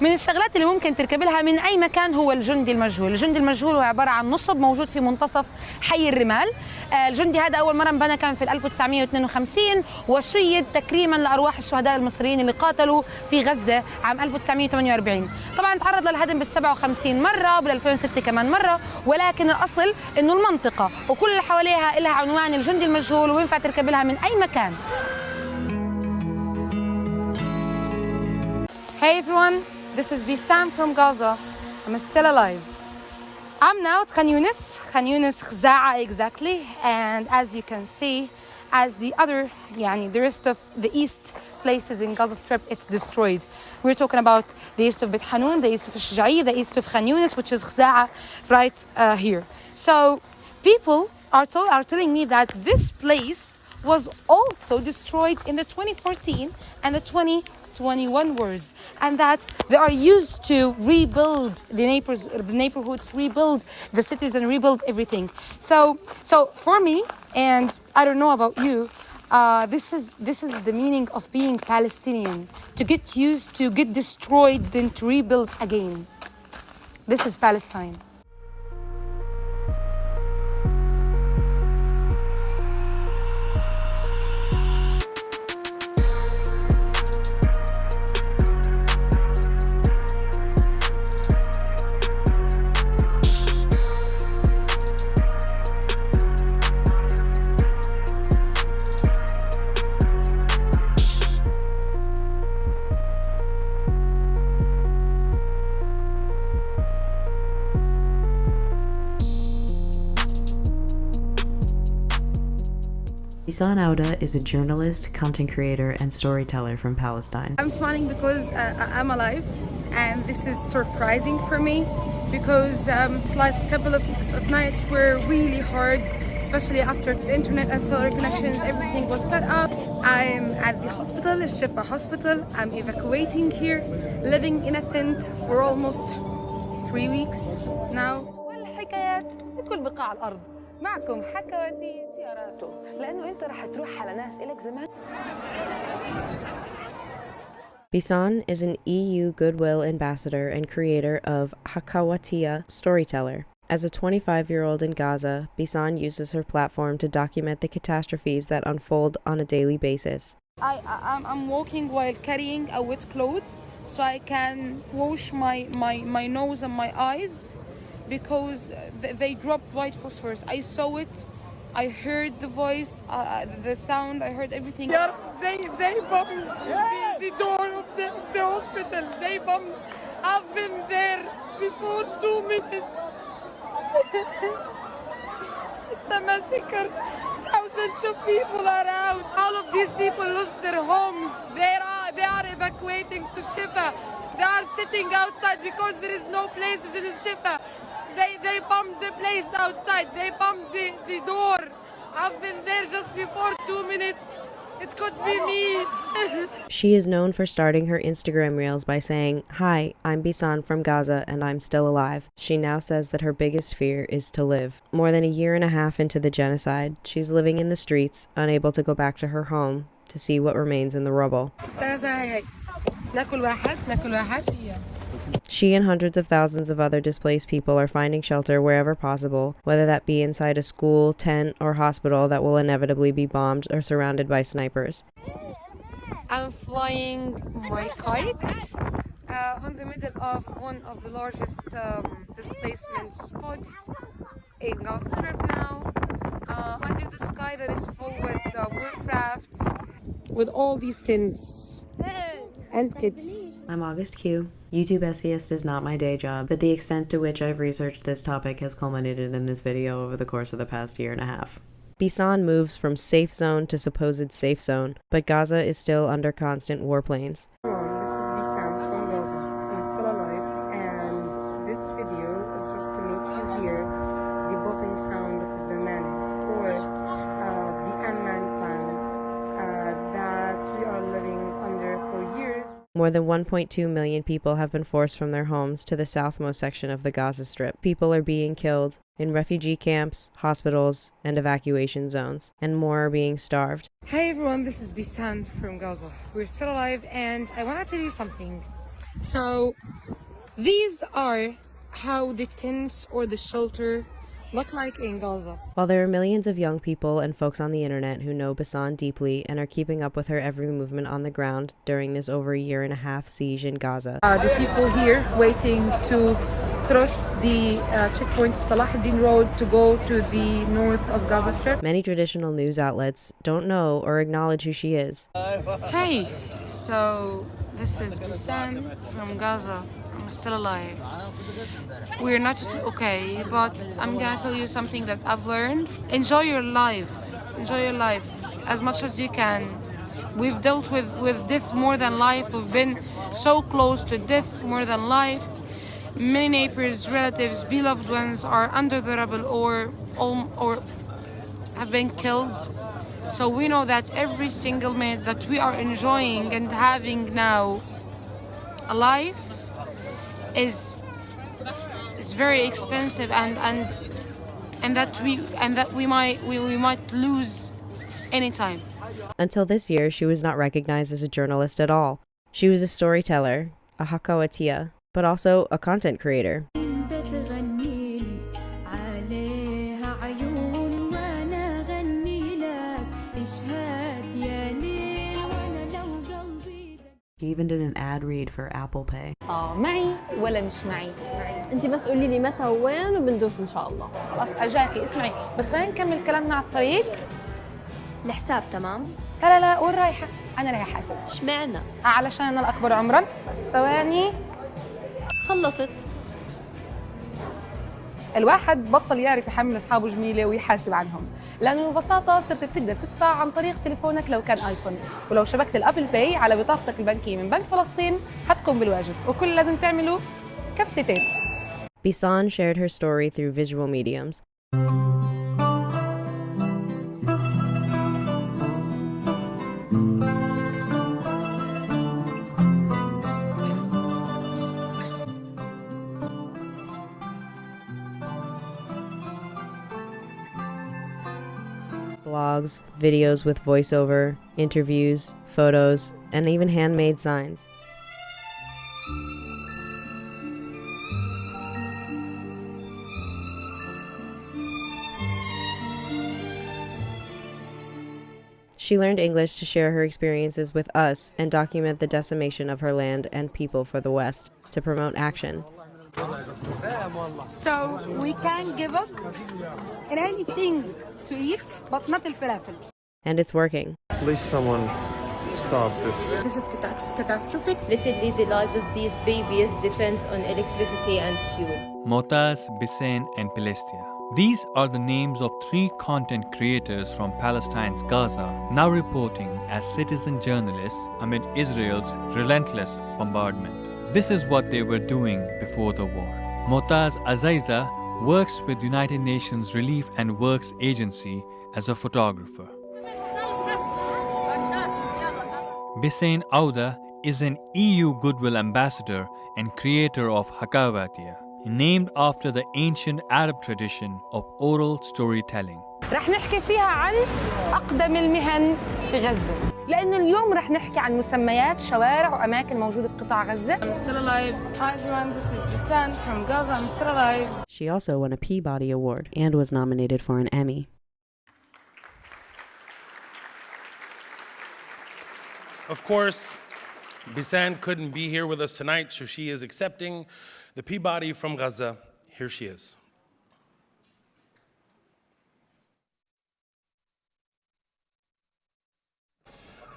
من الشغلات اللي ممكن تركب لها من أي مكان هو الجندي المجهول. الجندي المجهول هو عبارة عن نصب موجود في منتصف حي الرمال. الجندي هذا أول مرة انبنى كان في 1952 وشيد تكريما لأرواح الشهداء المصريين اللي قاتلوا في غزة عام 1948. طبعا تعرض للهدم بال57 مرة وبال2006 كمان مرة، ولكن الأصل إنه المنطقة وكل اللي حواليها لها عنوان الجندي المجهول وينفع تركب لها من أي مكان. Hey everyone, this is Bisan from Gaza. I'm still alive. I'm now at Khan Yunis Gaza exactly, and as you can see, as the rest of the east places in Gaza Strip, it's destroyed. We're talking about the east of Beit Hanun, the east of Shajai, the east of Khan Yunis, which is Gaza right here. So people are telling me that this place was also destroyed in the 2014 and the 2021 wars, and that they are used to rebuild the neighborhoods, rebuild the cities, and rebuild everything. So for me, and I don't know about you, this is the meaning of being Palestinian: to get used to get destroyed, then to rebuild again. This is Palestine. Bisan Owda is a journalist, content creator, and storyteller from Palestine. I'm smiling because I'm alive, and this is surprising for me because last couple of nights were really hard, especially after the internet and cellular connections, everything was cut off. I'm at the hospital, Shifa Hospital. I'm evacuating here, living in a tent for almost 3 weeks now. والحكايات في كل بقاع الأرض. معكم حكواتي زياراته، لأنه أنت رح تروح على ناس إلك زمان. Bisan is an EU Goodwill ambassador and creator of Hakawatiya Storyteller. As a 25-year-old in Gaza, Bisan uses her platform to document the catastrophes that unfold on a daily basis. I'm walking while carrying a wet cloth so I can wash my nose and my eyes, because they dropped white phosphorus. I saw it, I heard the voice, the sound, I heard everything. They bombed the door of the hospital. They bombed. I've been there before 2 minutes. It's a massacre. Thousands of people are out. All of these people lost their homes. They are evacuating to Shifa. They are sitting outside because there is no places in Shifa. They bombed the place outside. They bombed the door. I've been there just before 2 minutes. It could be me. She is known for starting her Instagram reels by saying, "Hi, I'm Bisan from Gaza and I'm still alive." She now says that her biggest fear is to live. More than a year and a half into the genocide, she's living in the streets, unable to go back to her home to see what remains in the rubble. She and hundreds of thousands of other displaced people are finding shelter wherever possible, whether that be inside a school, tent, or hospital that will inevitably be bombed or surrounded by snipers. I'm flying my kite on the middle of one of the largest displacement spots in Gaza Strip now, under the sky that is full with warcrafts, with all these tents and kids. I'm August Q. YouTube SES is not my day job, but the extent to which I've researched this topic has culminated in this video over the course of the past year and a half. Bisan moves from safe zone to supposed safe zone, but Gaza is still under constant warplanes. This is Bisan from Gaza. I'm still alive, and this video is just to make you hear the buzzing sound of Zamani, or the unmanned planet that we are living under for years. More than 1.2 million people have been forced from their homes to the southmost section of the Gaza Strip. People are being killed in refugee camps, hospitals, and evacuation zones, and more are being starved. Hey everyone, this is Bisan from Gaza. We're still alive, and I want to tell you something. So these are how the tents or the shelter look like in Gaza. While there are millions of young people and folks on the internet who know Bisan deeply and are keeping up with her every movement on the ground during this over a year-and-a-half siege in Gaza, The people here waiting to cross the checkpoint of Salah ad-Din Road to go to the north of Gaza Strip. many traditional news outlets don't know or acknowledge who she is. Hey, so this is Bisan from Gaza. I'm still alive. We're not okay, but I'm gonna tell you something that I've learned. Enjoy your life. Enjoy your life as much as you can. We've dealt with death more than life. We've been so close to death more than life. Many neighbors, relatives, beloved ones are under the rubble or have been killed. So we know that every single minute that we are enjoying and having now a life is very expensive and that we might lose anytime. Until this year, she was not recognized as a journalist at all. She was a storyteller, a hakawatia, but also a content creator. She even did an ad read for Apple Pay. معي ولا مش معي؟ انت بس قولي لي متى وين وبندوس ان شاء الله. خلاص اجاكي اسمعي بس خلينا نكمل كلامنا على الطريق. الحساب تمام؟ لا وين رايحة؟ أنا اللي هحاسب. اشمعنى؟ علشان أنا الأكبر عمراً. بس ثواني. خلصت. الواحد بطل يعرف يحمل أصحابه جميلة ويحاسب عنهم، لأنه ببساطة صرت بتقدر تدفع عن طريق تليفونك لو كان آيفون، ولو شبكت الأبل باي على بطاقتك البنكية من بنك فلسطين هتقوم بالواجب، وكل اللي لازم تعمله كبستين. Bisan shared her story through visual mediums. Blogs, videos with voiceover, interviews, photos, and even handmade signs. She learned English to share her experiences with us and document the decimation of her land and people for the West to promote action. So we can't give up in anything to eat, but not الفلافل. And it's working. Please someone stop this. This is catastrophic. Literally, the lives of these babies depend on electricity and fuel. Motaz, Bisan, and Palestine. These are the names of 3 content creators from Palestine's Gaza, now reporting as citizen journalists amid Israel's relentless bombardment. This is what they were doing before the war. Motaz Azaiza works with United Nations Relief and Works Agency as a photographer. Bisan Owda is an EU Goodwill Ambassador and creator of Hakawatia, named after the ancient Arab tradition of oral storytelling. رح نحكي فيها عن أقدم المهن في غزة، لأنه اليوم رح نحكي عن مسميات شوارع وأماكن موجودة في قطاع غزة. I'm still alive. Hi everyone, this is Bisan from Gaza. I'm still alive. She also won a Peabody Award and was nominated for an Emmy. Of course, Bisan couldn't be here with us tonight, so she is accepting the Peabody from Gaza. Here she is.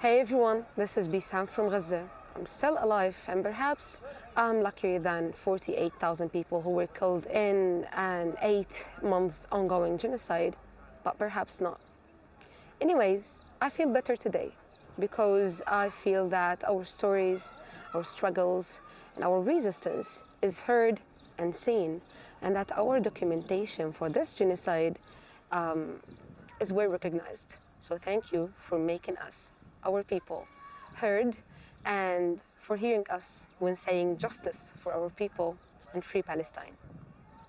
Hey everyone, this is Bisan from Gaza. I'm still alive and perhaps I'm luckier than 48,000 people who were killed in an 8 months ongoing genocide, but perhaps not. Anyways, I feel better today because I feel that our stories, our struggles, and our resistance is heard and seen, and that our documentation for this genocide is well recognized. So thank you for making us, our people, heard, and for hearing us when saying justice for our people and free Palestine.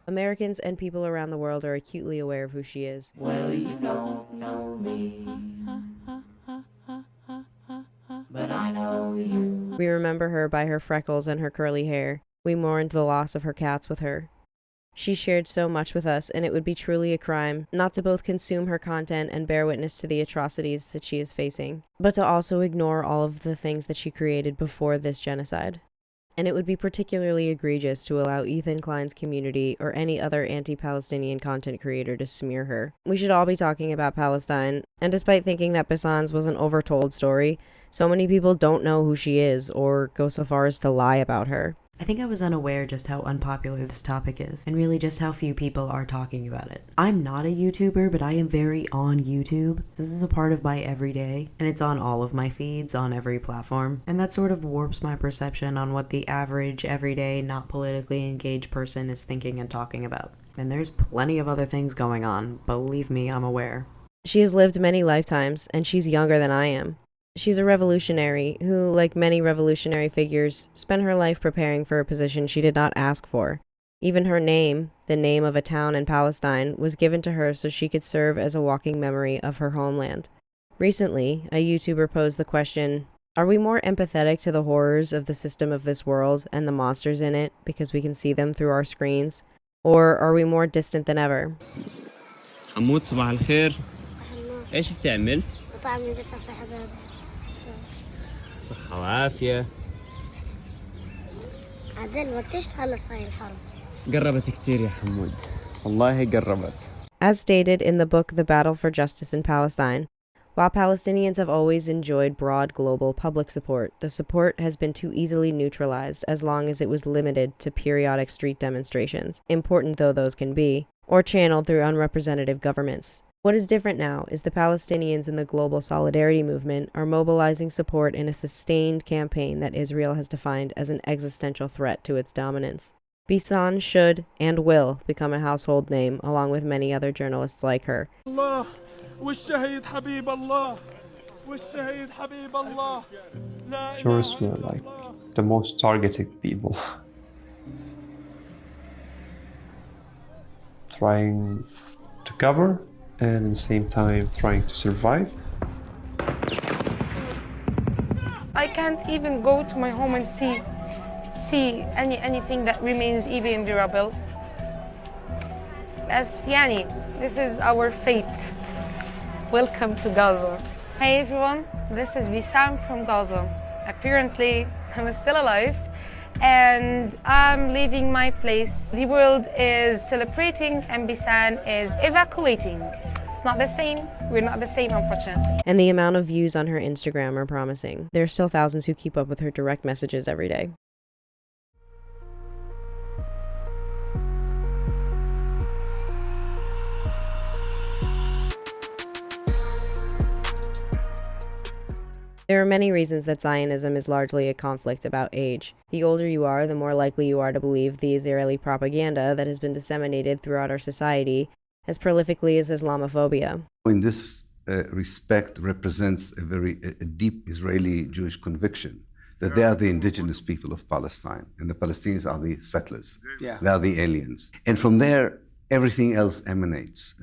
Americans and people around the world are acutely aware of who she is. Well, you don't know me, but We remember her by her freckles and her curly hair. We mourned the loss of her cats with her. She shared so much with us, and it would be truly a crime not to both consume her content and bear witness to the atrocities that she is facing, but to also ignore all of the things that she created before this genocide. And it would be particularly egregious to allow Ethan Klein's community or any other anti-Palestinian content creator to smear her. We should all be talking about Palestine, and despite thinking that Bisan's was an overtold story, so many people don't know who she is or go so far as to lie about her. I think I was unaware just how unpopular this topic is, and really just how few people are talking about it. I'm not a YouTuber, but I am very on YouTube. This is a part of my everyday, and it's on all of my feeds, on every platform, and that sort of warps my perception on what the average, everyday, not politically engaged person is thinking and talking about. And there's plenty of other things going on, believe me, I'm aware. She has lived many lifetimes, and she's younger than I am. She's a revolutionary who, like many revolutionary figures, spent her life preparing for a position she did not ask for. Even her name, the name of a town in Palestine, was given to her so she could serve as a walking memory of her homeland. Recently, a YouTuber posed the question, are we more empathetic to the horrors of the system of this world and the monsters in it because we can see them through our screens? Or are we more distant than ever? حمود صباح الخير. ايش بتعمل؟ بطعمي بس صحة صحة وعافية. عدل وقتش تخلص هاي الحرب؟ قربت كتير يا حمود. والله قربت. As stated in the book The Battle for Justice in Palestine, while Palestinians have always enjoyed broad global public support, the support has been too easily neutralized as long as it was limited to periodic street demonstrations, important though those can be, or channeled through unrepresentative governments. What is different now is the Palestinians in the global solidarity movement are mobilizing support in a sustained campaign that Israel has defined as an existential threat to its dominance. Bisan should and will become a household name along with many other journalists like her. Journalists were like the most targeted people. Trying to cover and at the same time trying to survive. I can't even go to my home and see anything that remains even durable. As yani, this is our fate. Welcome to Gaza. Hey everyone, this is Bisan from Gaza. Apparently, I'm still alive and I'm leaving my place. The world is celebrating and Bisan is evacuating. It's not the same. We're not the same, unfortunately. And the amount of views on her Instagram are promising. There are still thousands who keep up with her direct messages every day. There are many reasons that Zionism is largely a conflict about age. The older you are, the more likely you are to believe the Israeli propaganda that has been disseminated throughout our society as prolifically as Islamophobia. In this respect represents a very deep Israeli Jewish conviction that they are the indigenous people of Palestine and the Palestinians are the settlers. Yeah. They are the aliens. And from there, everything else emanates.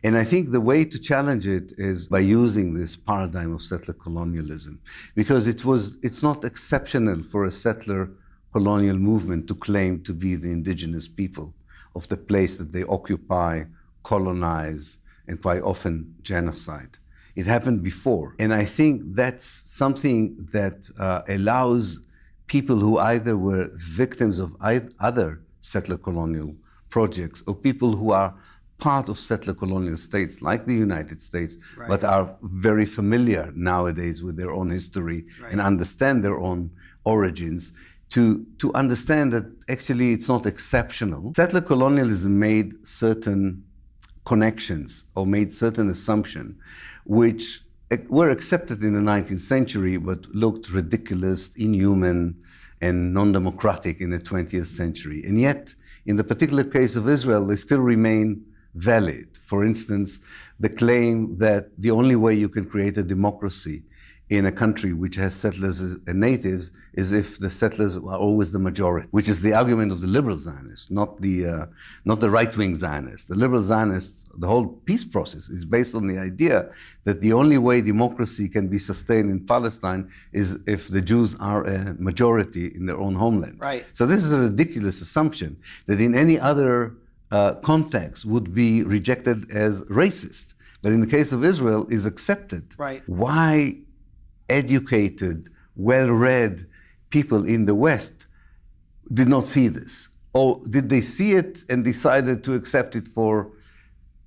And I think the way to challenge it is by using this paradigm of settler colonialism, because it's not exceptional for a settler colonial movement to claim to be the indigenous people of the place that they occupy, colonize, and quite often genocide. It happened before. And I think that's something that allows people who either were victims of other settler colonial projects or people who are part of settler colonial states like the United States, right, but are very familiar nowadays with their own history, right, and understand their own origins, to understand that actually it's not exceptional. Settler colonialism made certain connections or made certain assumptions which were accepted in the 19th century but looked ridiculous, inhuman, and non-democratic in the 20th century. And yet, in the particular case of Israel, they still remain valid. For instance, the claim that the only way you can create a democracy in a country which has settlers and natives is if the settlers are always the majority, which is the argument of the liberal Zionists, not the right-wing Zionists. The liberal Zionists, the whole peace process is based on the idea that the only way democracy can be sustained in Palestine is if the Jews are a majority in their own homeland. Right. So this is a ridiculous assumption that in any other context would be rejected as racist, but in the case of Israel is accepted. Right. Why educated, well-read people in the West did not see this? Or did they see it and decided to accept it for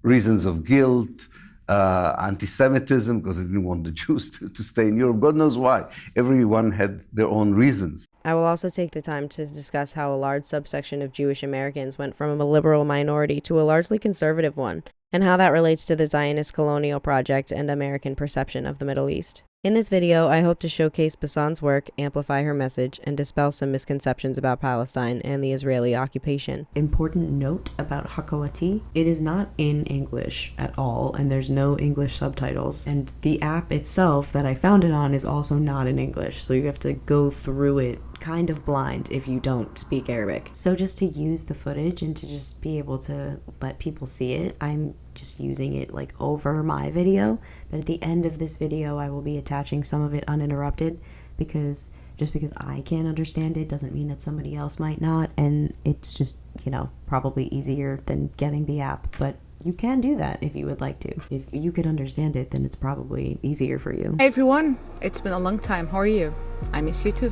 reasons of guilt, anti-Semitism, because they didn't want the Jews to stay in Europe? God knows why. Everyone had their own reasons. I will also take the time to discuss how a large subsection of Jewish Americans went from a liberal minority to a largely conservative one, and how that relates to the Zionist colonial project and American perception of the Middle East. In this video, I hope to showcase Bisan's work, amplify her message, and dispel some misconceptions about Palestine and the Israeli occupation. Important note about Hakawati, it is not in English at all, and there's no English subtitles. And the app itself that I found it on is also not in English, so you have to go through it kind of blind if you don't speak Arabic. So just to use the footage and to just be able to let people see it, I'm just using it like over my video, but at the end of this video I will be attaching some of it uninterrupted, because just because I can't understand it doesn't mean that somebody else might not, and it's just, you know, probably easier than getting the app, but you can do that if you would like to. If you could understand it, then it's probably easier for you. Hey everyone, it's been a long time. How are you? I miss you too.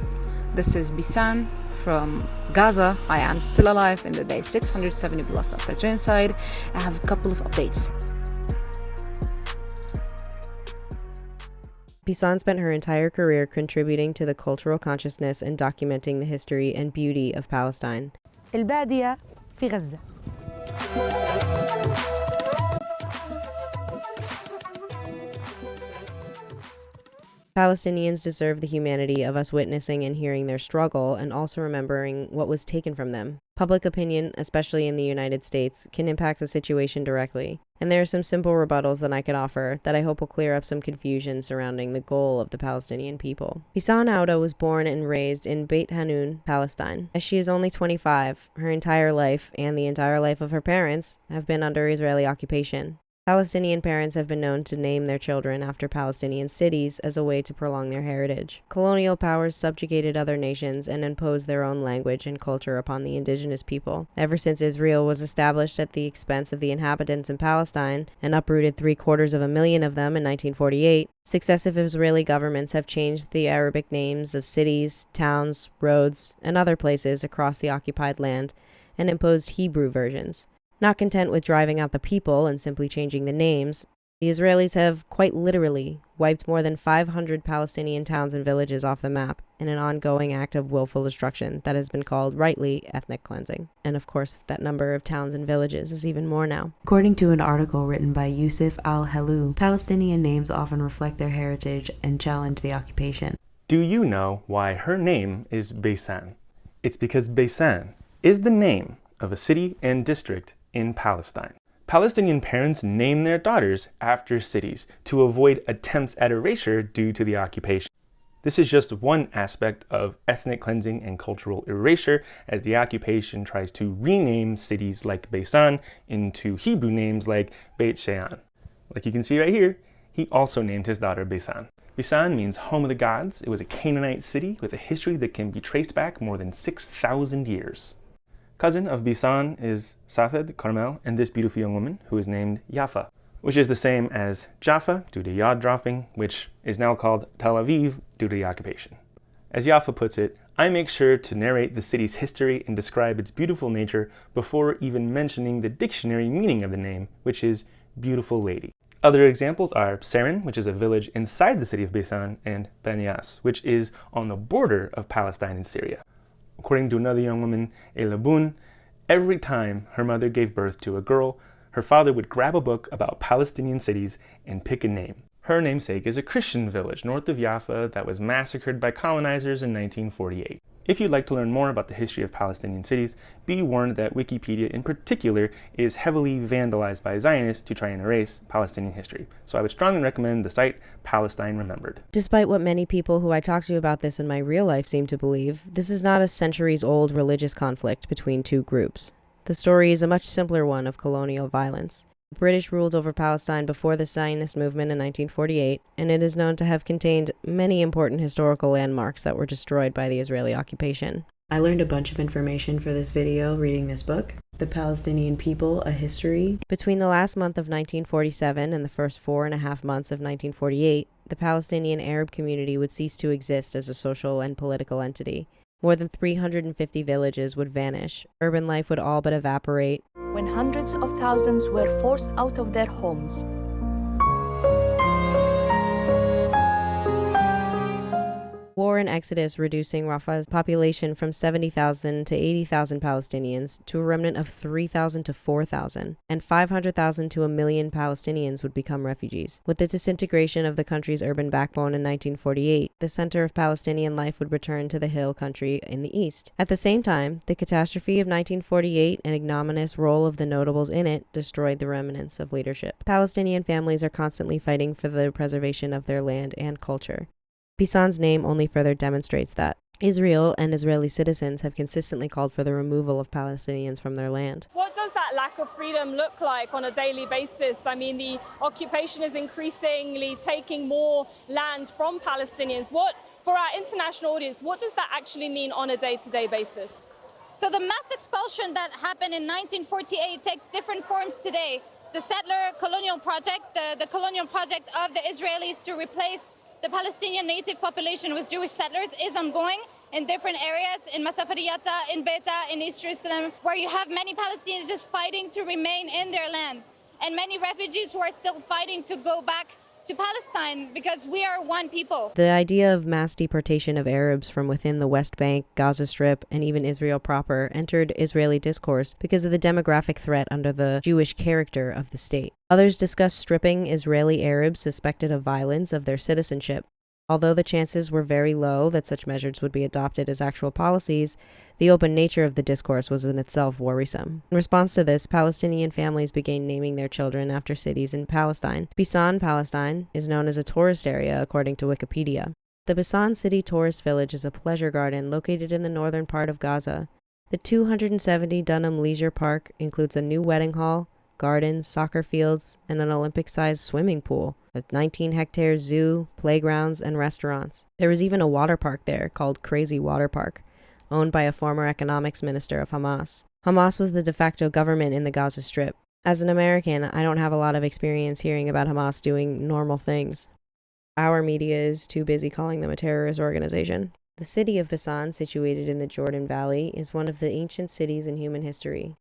This is Bisan from Gaza. I am still alive in the day 670 plus of the genocide. I have a couple of updates. Bisan spent her entire career contributing to the cultural consciousness and documenting the history and beauty of Palestine. البادية في غزة. Palestinians deserve the humanity of us witnessing and hearing their struggle, and also remembering what was taken from them. Public opinion, especially in the United States, can impact the situation directly, and there are some simple rebuttals that I can offer that I hope will clear up some confusion surrounding the goal of the Palestinian people. Bisan Owda was born and raised in Beit Hanun, Palestine. As she is only 25, her entire life, and the entire life of her parents, have been under Israeli occupation. Palestinian parents have been known to name their children after Palestinian cities as a way to prolong their heritage. Colonial powers subjugated other nations and imposed their own language and culture upon the indigenous people. Ever since Israel was established at the expense of the inhabitants in Palestine and uprooted 750,000 of them in 1948, successive Israeli governments have changed the Arabic names of cities, towns, roads, and other places across the occupied land and imposed Hebrew versions. Not content with driving out the people and simply changing the names, the Israelis have quite literally wiped more than 500 Palestinian towns and villages off the map in an ongoing act of willful destruction that has been called, rightly, ethnic cleansing. And of course, that number of towns and villages is even more now. According to an article written by Yusuf al-Helou, Palestinian names often reflect their heritage and challenge the occupation. Do you know why her name is Bisan? It's because Bisan is the name of a city and district in Palestine. Palestinian parents name their daughters after cities to avoid attempts at erasure due to the occupation. This is just one aspect of ethnic cleansing and cultural erasure, as the occupation tries to rename cities like Bisan into Hebrew names like Beit Shean. Like you can see right here, he also named his daughter Bisan. Bisan means home of the gods. It was a Canaanite city with a history that can be traced back more than 6,000 years. Cousin of Bisan is Safed, Carmel, and this beautiful young woman who is named Yafa, which is the same as Jaffa due to yod dropping, which is now called Tel Aviv due to the occupation. As Yafa puts it, I make sure to narrate the city's history and describe its beautiful nature before even mentioning the dictionary meaning of the name, which is beautiful lady. Other examples are Sarin, which is a village inside the city of Bisan, and Banias, which is on the border of Palestine and Syria. According to another young woman, Elabun, every time her mother gave birth to a girl, her father would grab a book about Palestinian cities and pick a name. Her namesake is a Christian village north of Jaffa that was massacred by colonizers in 1948. If you'd like to learn more about the history of Palestinian cities, be warned that Wikipedia in particular is heavily vandalized by Zionists to try and erase Palestinian history. So I would strongly recommend the site Palestine Remembered. Despite what many people who I talk to about this in my real life seem to believe, this is not a centuries-old religious conflict between two groups. The story is a much simpler one of colonial violence. The British ruled over Palestine before the Zionist movement in 1948, and it is known to have contained many important historical landmarks that were destroyed by the Israeli occupation. I learned a bunch of information for this video reading this book, The Palestinian People, A History. Between the last month of 1947 and the first 4.5 months of 1948, the Palestinian Arab community would cease to exist as a social and political entity. More than 350 villages would vanish. Urban life would all but evaporate. When hundreds of thousands were forced out of their homes. War and exodus reducing Rafah's population from 70,000 to 80,000 Palestinians to a remnant of 3,000 to 4,000, and 500,000 to 1 million Palestinians would become refugees. With the disintegration of the country's urban backbone in 1948, the center of Palestinian life would return to the hill country in the east. At the same time, the catastrophe of 1948 and ignominious role of the notables in it destroyed the remnants of leadership. Palestinian families are constantly fighting for the preservation of their land and culture. Bisan's name only further demonstrates that. Israel and Israeli citizens have consistently called for the removal of Palestinians from their land. What does that lack of freedom look like on a daily basis? I mean, the occupation is increasingly taking more land from Palestinians. For our international audience, what does that actually mean on a day-to-day basis? So the mass expulsion that happened in 1948 takes different forms today. The settler colonial project, the colonial project of the Israelis to replace the Palestinian native population with Jewish settlers is ongoing in different areas, in Masafariyata, in Beta, in East Jerusalem, where you have many Palestinians just fighting to remain in their land, and many refugees who are still fighting to go back to Palestine because we are one people. The idea of mass deportation of Arabs from within the West Bank, Gaza Strip, and even Israel proper entered Israeli discourse because of the demographic threat under the Jewish character of the state. Others discuss stripping Israeli Arabs suspected of violence of their citizenship. Although the chances were very low that such measures would be adopted as actual policies, the open nature of the discourse was in itself worrisome. In response to this, Palestinian families began naming their children after cities in Palestine. Bisan, Palestine, is known as a tourist area according to Wikipedia. The Bisan City Tourist Village is a pleasure garden located in the northern part of Gaza. The 270 Dunham Leisure Park includes a new wedding hall, gardens, soccer fields, and an Olympic-sized swimming pool, with 19-hectare zoo, playgrounds, and restaurants. There was even a water park there called Crazy Water Park, owned by a former economics minister of Hamas. Hamas was the de facto government in the Gaza Strip. As an American, I don't have a lot of experience hearing about Hamas doing normal things. Our media is too busy calling them a terrorist organization. The city of Bisan, situated in the Jordan Valley, is one of the ancient cities in human history.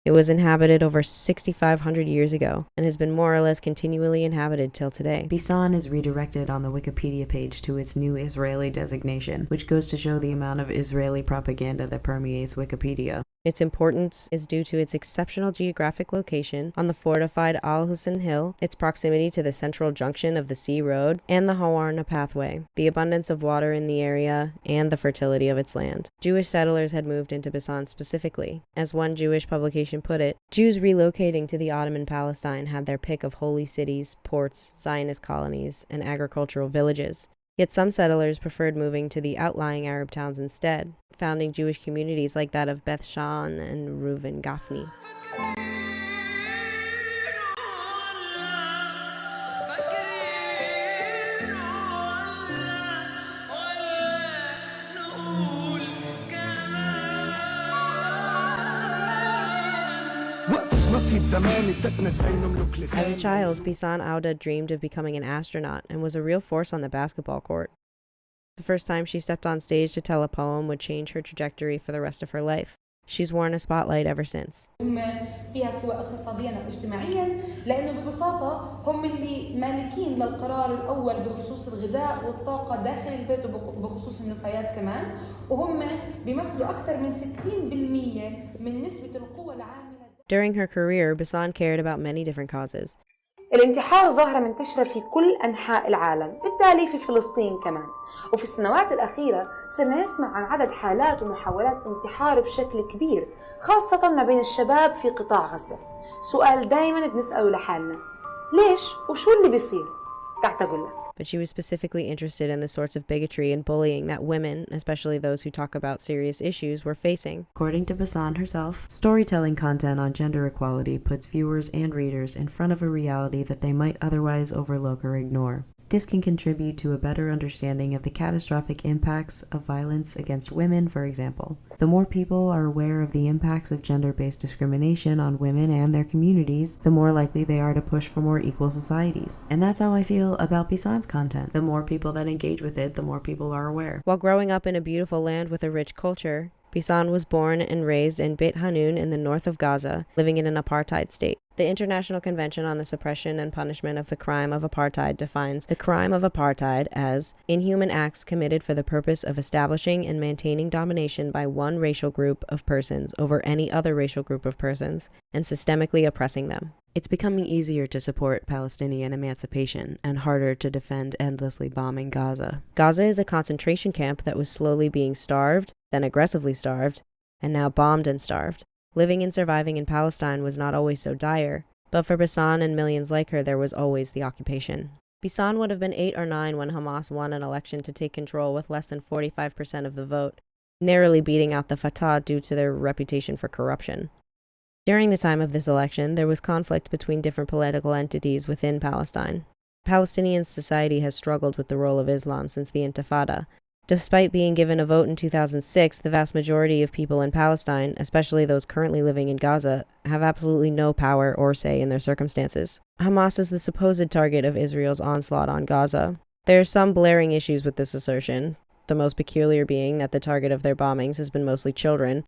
It was inhabited over 6,500 years ago and has been more or less continually inhabited till today. Bisan is redirected on the Wikipedia page to its new Israeli designation, which goes to show the amount of Israeli propaganda that permeates Wikipedia. Its importance is due to its exceptional geographic location on the fortified Al Hussein Hill, its proximity to the central junction of the Sea Road and the Hawarna Pathway, the abundance of water in the area, and the fertility of its land. Jewish settlers had moved into Bisan specifically. As one Jewish publication put it, Jews relocating to the Ottoman Palestine had their pick of holy cities, ports, Zionist colonies, and agricultural villages. Yet some settlers preferred moving to the outlying Arab towns instead, founding Jewish communities like that of Beth Shan and Reuven Gafni. As a child, Bisan Owda dreamed of becoming an astronaut and was a real force on the basketball court. The first time she stepped on stage to tell a poem would change her trajectory for the rest of her life. She's worn a spotlight ever since. فيها سواء اقتصاديا أو اجتماعيا لأنه ببساطة هم اللي مالكين للقرار الأول بخصوص الغذاء والطاقة داخل البيت وبخصوص النفايات كمان وهم بيمثلوا أكثر من 60% من نسبة القوى العاملة. During her career, Bisan cared about many different causes. الانتحار ظاهرة منتشرة في كل أنحاء العالم، بالتالي في فلسطين كمان. وفي السنوات الأخيرة صرنا نسمع عن عدد حالات ومحاولات انتحار بشكل كبير، خاصة ما بين الشباب في قطاع غزة. سؤال دايما بنسأله لحالنا، ليش وشو اللي بيصير؟ تعال أقول لك. But she was specifically interested in the sorts of bigotry and bullying that women, especially those who talk about serious issues, were facing. According to Bisan herself, storytelling content on gender equality puts viewers and readers in front of a reality that they might otherwise overlook or ignore. This can contribute to a better understanding of the catastrophic impacts of violence against women, for example. The more people are aware of the impacts of gender-based discrimination on women and their communities, the more likely they are to push for more equal societies. And that's how I feel about Bisan's content. The more people that engage with it, the more people are aware. While growing up in a beautiful land with a rich culture, Bisan was born and raised in Beit Hanun in the north of Gaza, living in an apartheid state. The International Convention on the Suppression and Punishment of the Crime of Apartheid defines the crime of apartheid as inhuman acts committed for the purpose of establishing and maintaining domination by one racial group of persons over any other racial group of persons and systemically oppressing them. It's becoming easier to support Palestinian emancipation and harder to defend endlessly bombing Gaza. Gaza is a concentration camp that was slowly being starved, then aggressively starved, and now bombed and starved. Living and surviving in Palestine was not always so dire, but for Bisan and millions like her, there was always the occupation. Bisan would have been 8 or 9 when Hamas won an election to take control with less than 45% of the vote, narrowly beating out the Fatah due to their reputation for corruption. During the time of this election, there was conflict between different political entities within Palestine. Palestinian society has struggled with the role of Islam since the Intifada. Despite being given a vote in 2006, the vast majority of people in Palestine, especially those currently living in Gaza, have absolutely no power or say in their circumstances. Hamas is the supposed target of Israel's onslaught on Gaza. There are some blaring issues with this assertion, the most peculiar being that the target of their bombings has been mostly children.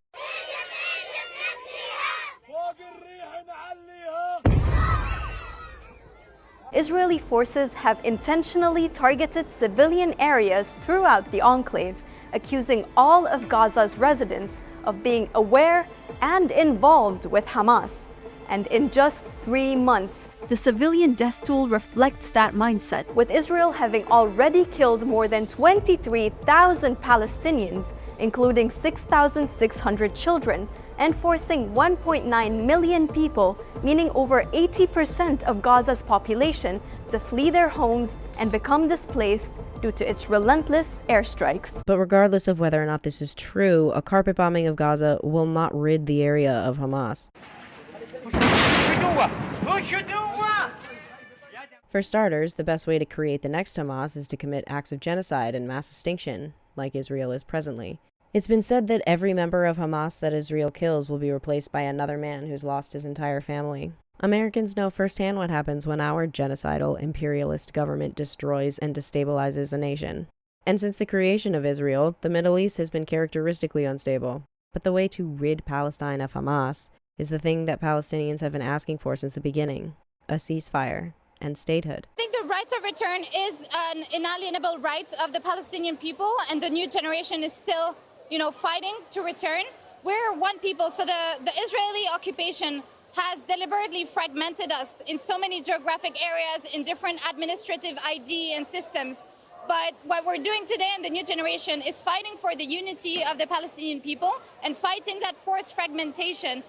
Israeli forces have intentionally targeted civilian areas throughout the enclave, accusing all of Gaza's residents of being aware and involved with Hamas. And in just 3 months, the civilian death toll reflects that mindset, with Israel having already killed more than 23,000 Palestinians, including 6,600 children, and forcing 1.9 million people, meaning over 80% of Gaza's population, to flee their homes and become displaced due to its relentless airstrikes. But regardless of whether or not this is true, a carpet bombing of Gaza will not rid the area of Hamas. For starters, the best way to create the next Hamas is to commit acts of genocide and mass extinction, like Israel is presently. It's been said that every member of Hamas that Israel kills will be replaced by another man who's lost his entire family. Americans know firsthand what happens when our genocidal, imperialist government destroys and destabilizes a nation. And since the creation of Israel, the Middle East has been characteristically unstable. But the way to rid Palestine of Hamas is the thing that Palestinians have been asking for since the beginning: a ceasefire and statehood. I think the right of return is an inalienable right of the Palestinian people, and the new generation is still fighting to return. We're one people, so the Israeli occupation has deliberately fragmented us in so many geographic areas, in different administrative ID and systems. But what we're doing today in the new generation is fighting for the unity of the Palestinian people and fighting that forced fragmentation,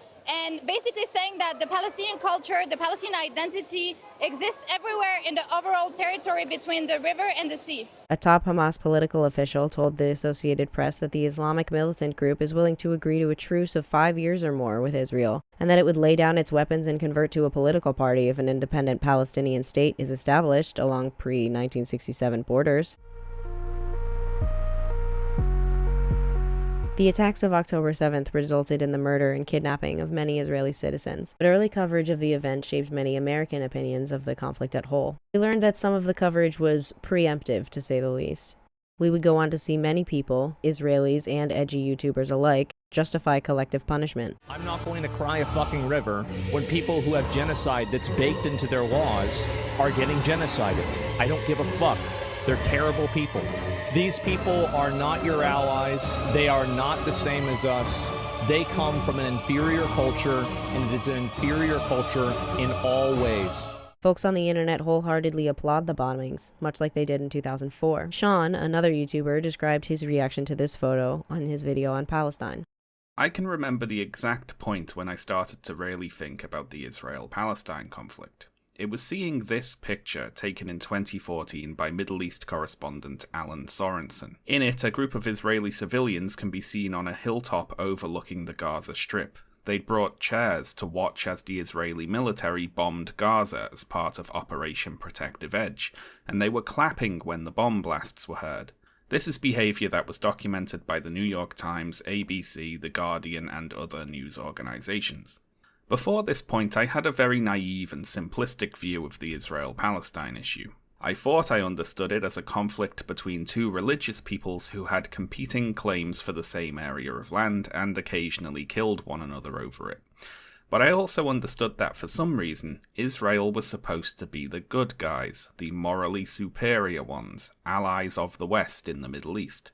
and basically saying that the Palestinian culture, the Palestinian identity exists everywhere in the overall territory between the river and the sea. A top Hamas political official told the Associated Press that the Islamic militant group is willing to agree to a truce of 5 years or more with Israel, and that it would lay down its weapons and convert to a political party if an independent Palestinian state is established along pre-1967 borders. The attacks of October 7th resulted in the murder and kidnapping of many Israeli citizens, but early coverage of the event shaped many American opinions of the conflict at whole. We learned that some of the coverage was preemptive, to say the least. We would go on to see many people, Israelis and edgy YouTubers alike, justify collective punishment. I'm not going to cry a fucking river when people who have genocide that's baked into their laws are getting genocided. I don't give a fuck. They're terrible people. These people are not your allies. They are not the same as us. They come from an inferior culture, and it is an inferior culture in all ways. Folks on the internet wholeheartedly applaud the bombings, much like they did in 2004. Sean, another YouTuber, described his reaction to this photo on his video on Palestine. I can remember the exact point when I started to really think about the Israel-Palestine conflict. It was seeing this picture taken in 2014 by Middle East correspondent Alan Sorensen. In it, a group of Israeli civilians can be seen on a hilltop overlooking the Gaza Strip. They'd brought chairs to watch as the Israeli military bombed Gaza as part of Operation Protective Edge, and they were clapping when the bomb blasts were heard. This is behaviour that was documented by the New York Times, ABC, The Guardian, and other news organisations. Before this point, I had a very naive and simplistic view of the Israel-Palestine issue. I thought I understood it as a conflict between two religious peoples who had competing claims for the same area of land and occasionally killed one another over it. But I also understood that for some reason, Israel was supposed to be the good guys, the morally superior ones, allies of the West in the Middle East.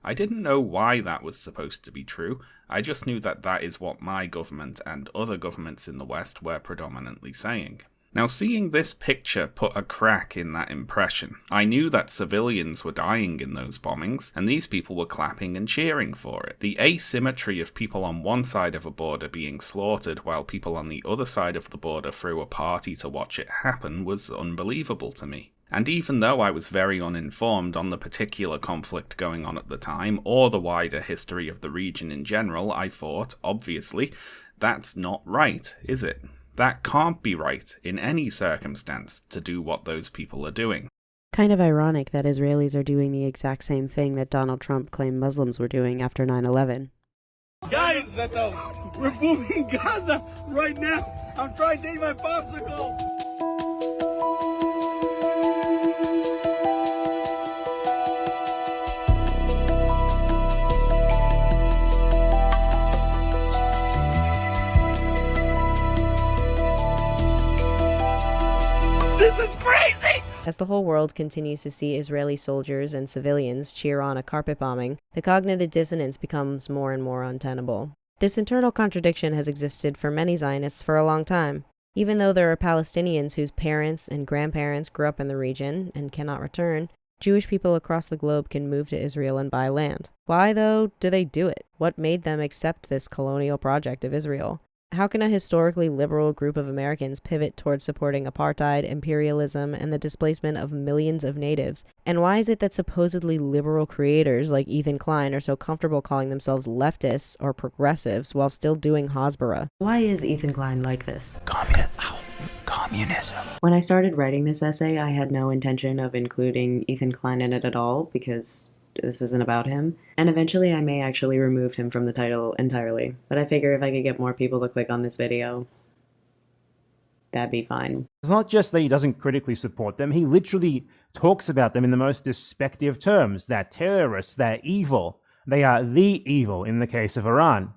I didn't know why that was supposed to be true, I just knew that that is what my government and other governments in the West were predominantly saying. Now, seeing this picture put a crack in that impression. I knew that civilians were dying in those bombings, and these people were clapping and cheering for it. The asymmetry of people on one side of a border being slaughtered while people on the other side of the border threw a party to watch it happen was unbelievable to me. And even though I was very uninformed on the particular conflict going on at the time, or the wider history of the region in general, I thought, obviously, that's not right, is it? That can't be right, in any circumstance, to do what those people are doing. Kind of ironic that Israelis are doing the exact same thing that Donald Trump claimed Muslims were doing after 9/11. Guys, we're booming Gaza right now. I'm trying to take my popsicle. This is crazy! As the whole world continues to see Israeli soldiers and civilians cheer on a carpet bombing, the cognitive dissonance becomes more and more untenable. This internal contradiction has existed for many Zionists for a long time. Even though there are Palestinians whose parents and grandparents grew up in the region and cannot return, Jewish people across the globe can move to Israel and buy land. Why, though, do they do it? What made them accept this colonial project of Israel? How can a historically liberal group of Americans pivot towards supporting apartheid, imperialism, and the displacement of millions of natives? And why is it that supposedly liberal creators like Ethan Klein are so comfortable calling themselves leftists or progressives while still doing Hasbara? Why is Ethan Klein like this? Communism. When I started writing this essay, I had no intention of including Ethan Klein in it at all because this isn't about him, and eventually I may actually remove him from the title entirely, but I figure if I could get more people to click on this video, that'd be fine. It's not just that he doesn't critically support them, he literally talks about them in the most despective terms. They're terrorists, they're evil. They are the evil in the case of Iran.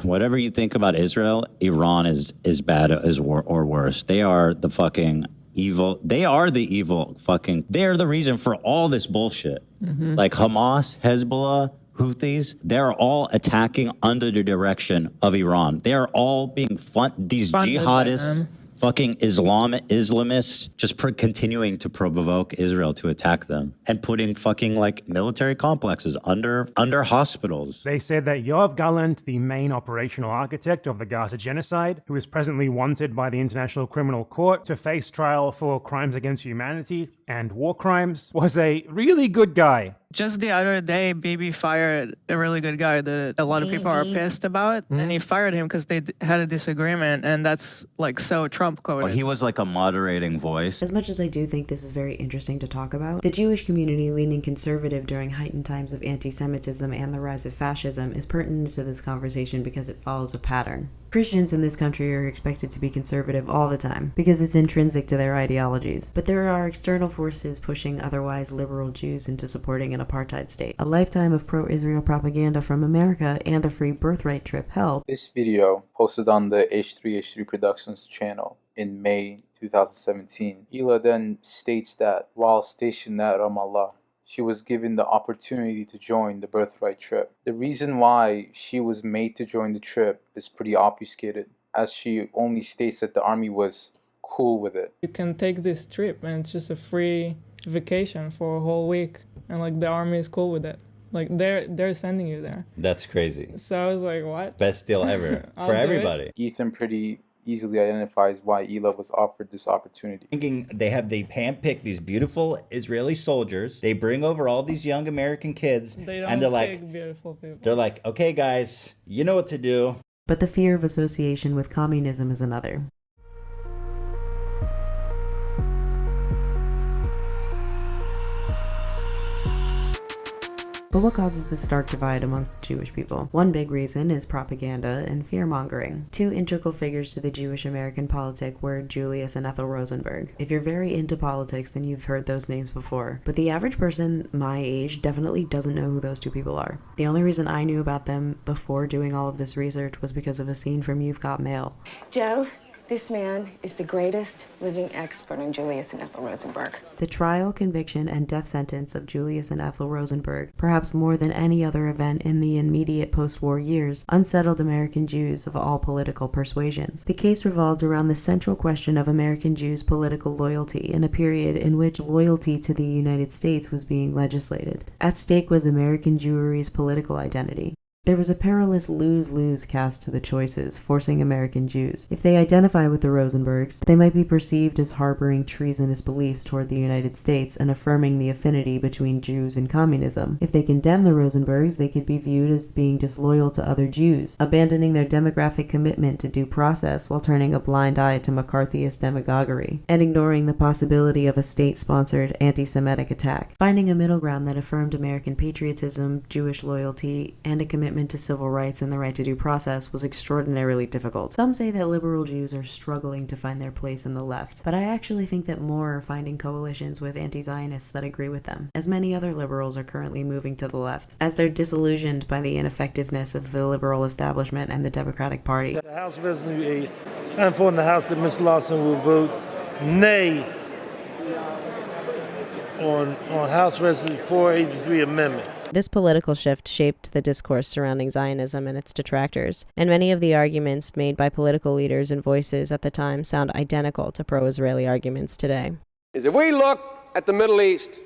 Whatever you think about Israel, Iran is bad or worse. They are the fucking evil. They are the evil fucking. They're the reason for all this bullshit. Like Hamas, Hezbollah, Houthis, they're all attacking under the direction of Iran. They are all being these jihadists, fucking Islamists, just continuing to provoke Israel to attack them and putting fucking like military complexes under hospitals. They said that Yoav Gallant, the main operational architect of the Gaza genocide, who is presently wanted by the International Criminal Court to face trial for crimes against humanity and war crimes, was a really good guy. Just the other day, Bibi fired a really good guy that a lot of people are pissed about, and he fired him because they had a disagreement, and that's like so Trump coded. Well, he was like a moderating voice. As much as I do think this is very interesting to talk about, the Jewish community leaning conservative during heightened times of anti-Semitism and the rise of fascism is pertinent to this conversation because it follows a pattern. Christians in this country are expected to be conservative all the time because it's intrinsic to their ideologies. But there are external forces pushing otherwise liberal Jews into supporting an apartheid state. A lifetime of pro-Israel propaganda from America and a free birthright trip help. This video, posted on the H3H3 Productions channel in May 2017, Hila then states that while stationed at Ramallah, she was given the opportunity to join the birthright trip. The reason why she was made to join the trip is pretty obfuscated, as she only states that the army was, cool with it. You can take this trip and it's just a free vacation for a whole week, and like the army is cool with it. Like they're sending you there. That's crazy. So I was like, what? Best deal ever for everybody. Ethan pretty easily identifies why Hila was offered this opportunity. Thinking they handpick these beautiful Israeli soldiers. They bring over all these young American kids, They don't and they're pick like, beautiful people. they're like, okay, guys, you know what to do. But the fear of association with communism is another. But what causes this stark divide amongst Jewish people? One big reason is propaganda and fear-mongering. Two integral figures to the Jewish American politic were Julius and Ethel Rosenberg. If you're very into politics, then you've heard those names before. But the average person my age definitely doesn't know who those two people are. The only reason I knew about them before doing all of this research was because of a scene from You've Got Mail. Joe, this man is the greatest living expert on Julius and Ethel Rosenberg. The trial, conviction, and death sentence of Julius and Ethel Rosenberg, perhaps more than any other event in the immediate post-war years, unsettled American Jews of all political persuasions. The case revolved around the central question of American Jews' political loyalty in a period in which loyalty to the United States was being legislated. At stake was American Jewry's political identity. There was a perilous lose-lose cast to the choices, forcing American Jews. If they identify with the Rosenbergs, they might be perceived as harboring treasonous beliefs toward the United States and affirming the affinity between Jews and communism. If they condemn the Rosenbergs, they could be viewed as being disloyal to other Jews, abandoning their demographic commitment to due process while turning a blind eye to McCarthyist demagoguery, and ignoring the possibility of a state-sponsored anti-Semitic attack. Finding a middle ground that affirmed American patriotism, Jewish loyalty, and a commitment to civil rights and the right to due process was extraordinarily difficult. Some say that liberal Jews are struggling to find their place in the left, but I actually think that more are finding coalitions with anti-Zionists that agree with them, as many other liberals are currently moving to the left, as they're disillusioned by the ineffectiveness of the liberal establishment and the Democratic Party. The House Resolution, I inform the House that Ms. Lawson will vote nay on House Resolution 483 amendments. This political shift shaped the discourse surrounding Zionism and its detractors, and many of the arguments made by political leaders and voices at the time sound identical to pro-Israeli arguments today. If we look at the Middle East,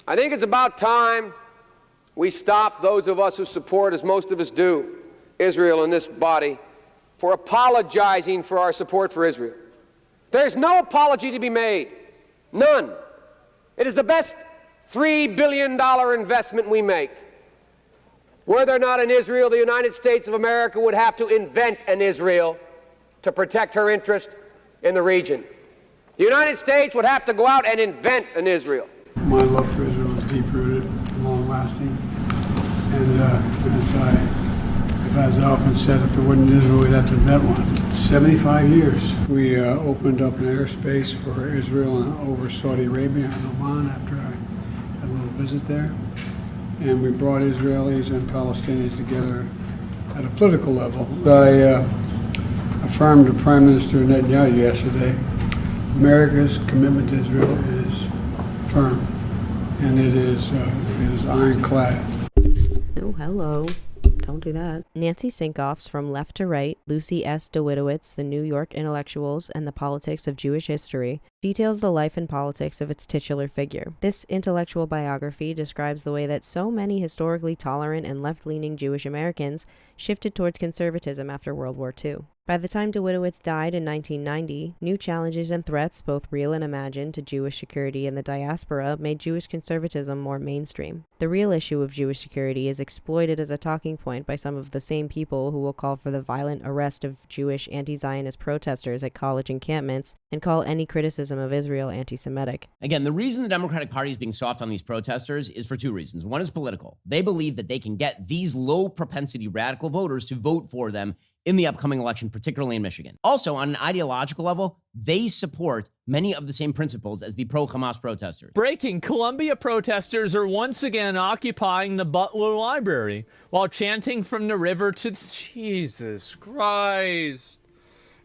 I think it's about time we stop, those of us who support, as most of us do, Israel in this body, for apologizing for our support for Israel. There's no apology to be made. None. It is the best $3 billion investment we make. Were there not an Israel, the United States of America would have to invent an Israel to protect her interest in the region. The United States would have to go out and invent an Israel. My love for Israel is deep-rooted, long-lasting, and as I often said, if there wasn't Israel, we'd have to invent one. 75 years. We opened up an airspace for Israel and over Saudi Arabia and Oman after I had a little visit there. And we brought Israelis and Palestinians together at a political level. I affirmed to Prime Minister Netanyahu yesterday, America's commitment to Israel is firm, and it is ironclad. Oh, hello. Don't do that. Nancy Sinkoffs from Left to Right, Lucy S. DeWitowitz, The New York Intellectuals and the Politics of Jewish History, details the life and politics of its titular figure. This intellectual biography describes the way that so many historically tolerant and left-leaning Jewish Americans shifted towards conservatism after World War II. By the time DeWitowitz died in 1990, new challenges and threats, both real and imagined, to Jewish security in the diaspora made Jewish conservatism more mainstream. The real issue of Jewish security is exploited as a talking point by some of the same people who will call for the violent arrest of Jewish anti-Zionist protesters at college encampments and call any criticism of Israel anti-Semitic. Again, the reason the Democratic Party is being soft on these protesters is for two reasons. One is political. They believe that they can get these low-propensity radical voters to vote for them in the upcoming election, particularly in Michigan. Also, on an ideological level, they support many of the same principles as the pro-Hamas protesters. Breaking: Columbia protesters are once again occupying the Butler Library while chanting from the river to Jesus Christ.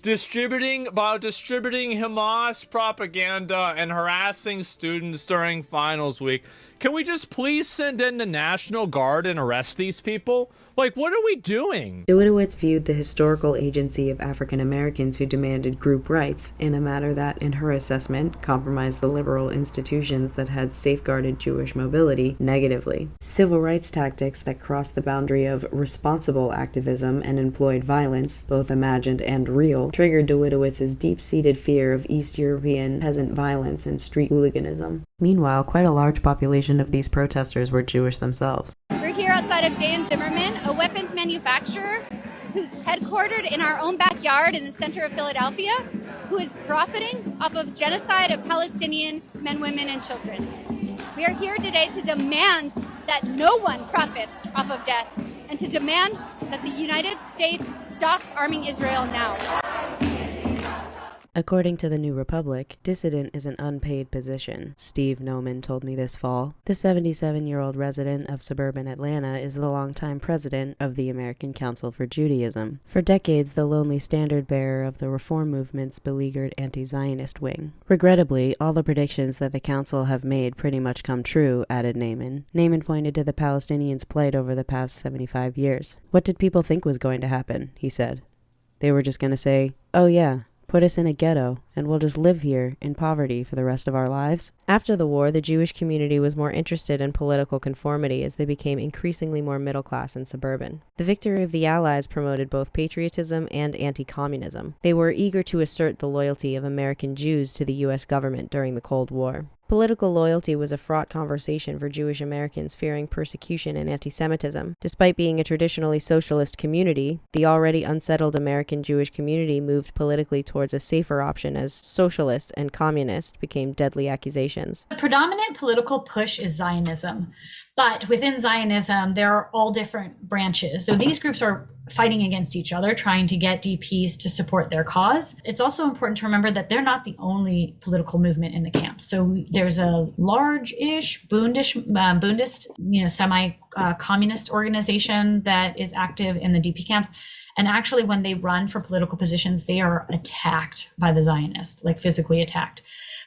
Distributing Hamas propaganda and harassing students during finals week. Can we just please send in the National Guard and arrest these people? Like, what are we doing? Dawidowitz viewed the historical agency of African Americans who demanded group rights in a manner that, in her assessment, compromised the liberal institutions that had safeguarded Jewish mobility negatively. Civil rights tactics that crossed the boundary of responsible activism and employed violence, both imagined and real, triggered Dawidowitz's deep-seated fear of East European peasant violence and street hooliganism. Meanwhile, quite a large population of these protesters were Jewish themselves. We're here outside of Dan Zimmerman, a weapons manufacturer who's headquartered in our own backyard in the center of Philadelphia, who is profiting off of genocide of Palestinian men, women, and children. We are here today to demand that no one profits off of death and to demand that the United States stops arming Israel now. According to the New Republic, dissident is an unpaid position, Steve Noman told me this fall. The 77-year-old resident of suburban Atlanta is the longtime president of the American Council for Judaism. For decades, the lonely standard-bearer of the reform movement's beleaguered anti-Zionist wing. Regrettably, all the predictions that the council have made pretty much come true, added Naaman. Naaman pointed to the Palestinians' plight over the past 75 years. What did people think was going to happen, he said. They were just going to say, oh yeah, put us in a ghetto, and we'll just live here in poverty for the rest of our lives. After the war, the Jewish community was more interested in political conformity as they became increasingly more middle class and suburban. The victory of the Allies promoted both patriotism and anti-communism. They were eager to assert the loyalty of American Jews to the U.S. government during the Cold War. Political loyalty was a fraught conversation for Jewish Americans fearing persecution and anti-Semitism. Despite being a traditionally socialist community, the already unsettled American Jewish community moved politically towards a safer option as socialist and communist became deadly accusations. The predominant political push is Zionism, but within Zionism, there are all different branches. So these groups are fighting against each other, trying to get DPs to support their cause. It's also important to remember that they're not the only political movement in the camps. So there's a large-ish Bundist, semi-communist organization that is active in the DP camps. And actually, when they run for political positions, they are attacked by the Zionists, like physically attacked.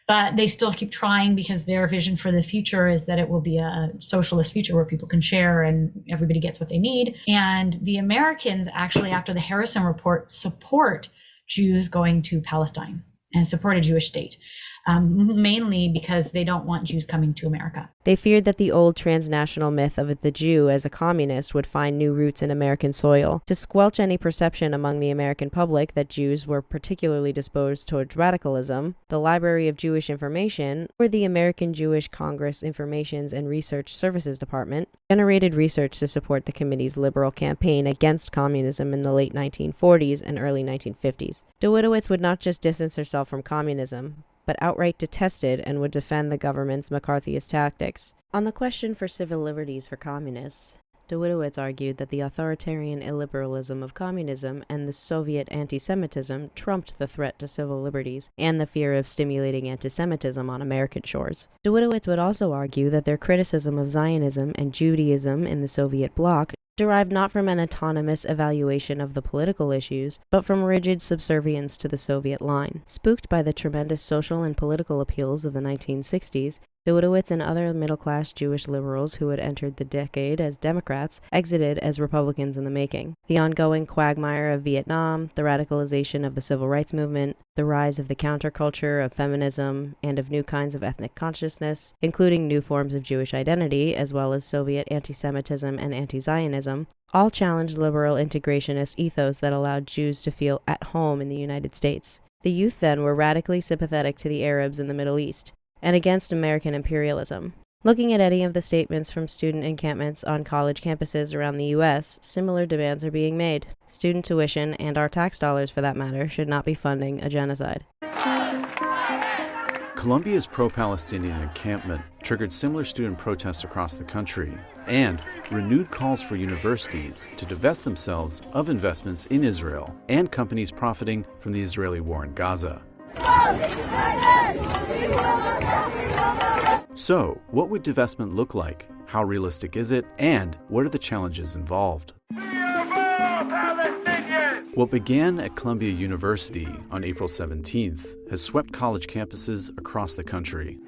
But they still keep trying because their vision for the future is that it will be a socialist future where people can share and everybody gets what they need. And the Americans actually, after the Harrison Report, support Jews going to Palestine and support a Jewish state, mainly because they don't want Jews coming to America. They feared that the old transnational myth of the Jew as a communist would find new roots in American soil. To squelch any perception among the American public that Jews were particularly disposed towards radicalism, the Library of Jewish Information, or the American Jewish Congress Informations and Research Services Department, generated research to support the committee's liberal campaign against communism in the late 1940s and early 1950s. Dawidowitz would not just distance herself from communism, but outright detested and would defend the government's McCarthyist tactics. On the question for civil liberties for communists, Dawidowitz argued that the authoritarian illiberalism of communism and the Soviet anti-Semitism trumped the threat to civil liberties and the fear of stimulating anti-Semitism on American shores. Dawidowitz would also argue that their criticism of Zionism and Judaism in the Soviet bloc derived not from an autonomous evaluation of the political issues, but from rigid subservience to the Soviet line. Spooked by the tremendous social and political appeals of the 1960s, Dawidowitz and other middle-class Jewish liberals who had entered the decade as Democrats exited as Republicans in the making. The ongoing quagmire of Vietnam, the radicalization of the civil rights movement, the rise of the counterculture of feminism, and of new kinds of ethnic consciousness, including new forms of Jewish identity, as well as Soviet anti-Semitism and anti-Zionism, all challenged liberal integrationist ethos that allowed Jews to feel at home in the United States. The youth then were radically sympathetic to the Arabs in the Middle East, and against American imperialism. Looking at any of the statements from student encampments on college campuses around the U.S., similar demands are being made. Student tuition, and our tax dollars for that matter, should not be funding a genocide. Columbia's pro-Palestinian encampment triggered similar student protests across the country and renewed calls for universities to divest themselves of investments in Israel and companies profiting from the Israeli war in Gaza. So, what would divestment look like? How realistic is it? And what are the challenges involved? What began at Columbia University on April 17th has swept college campuses across the country.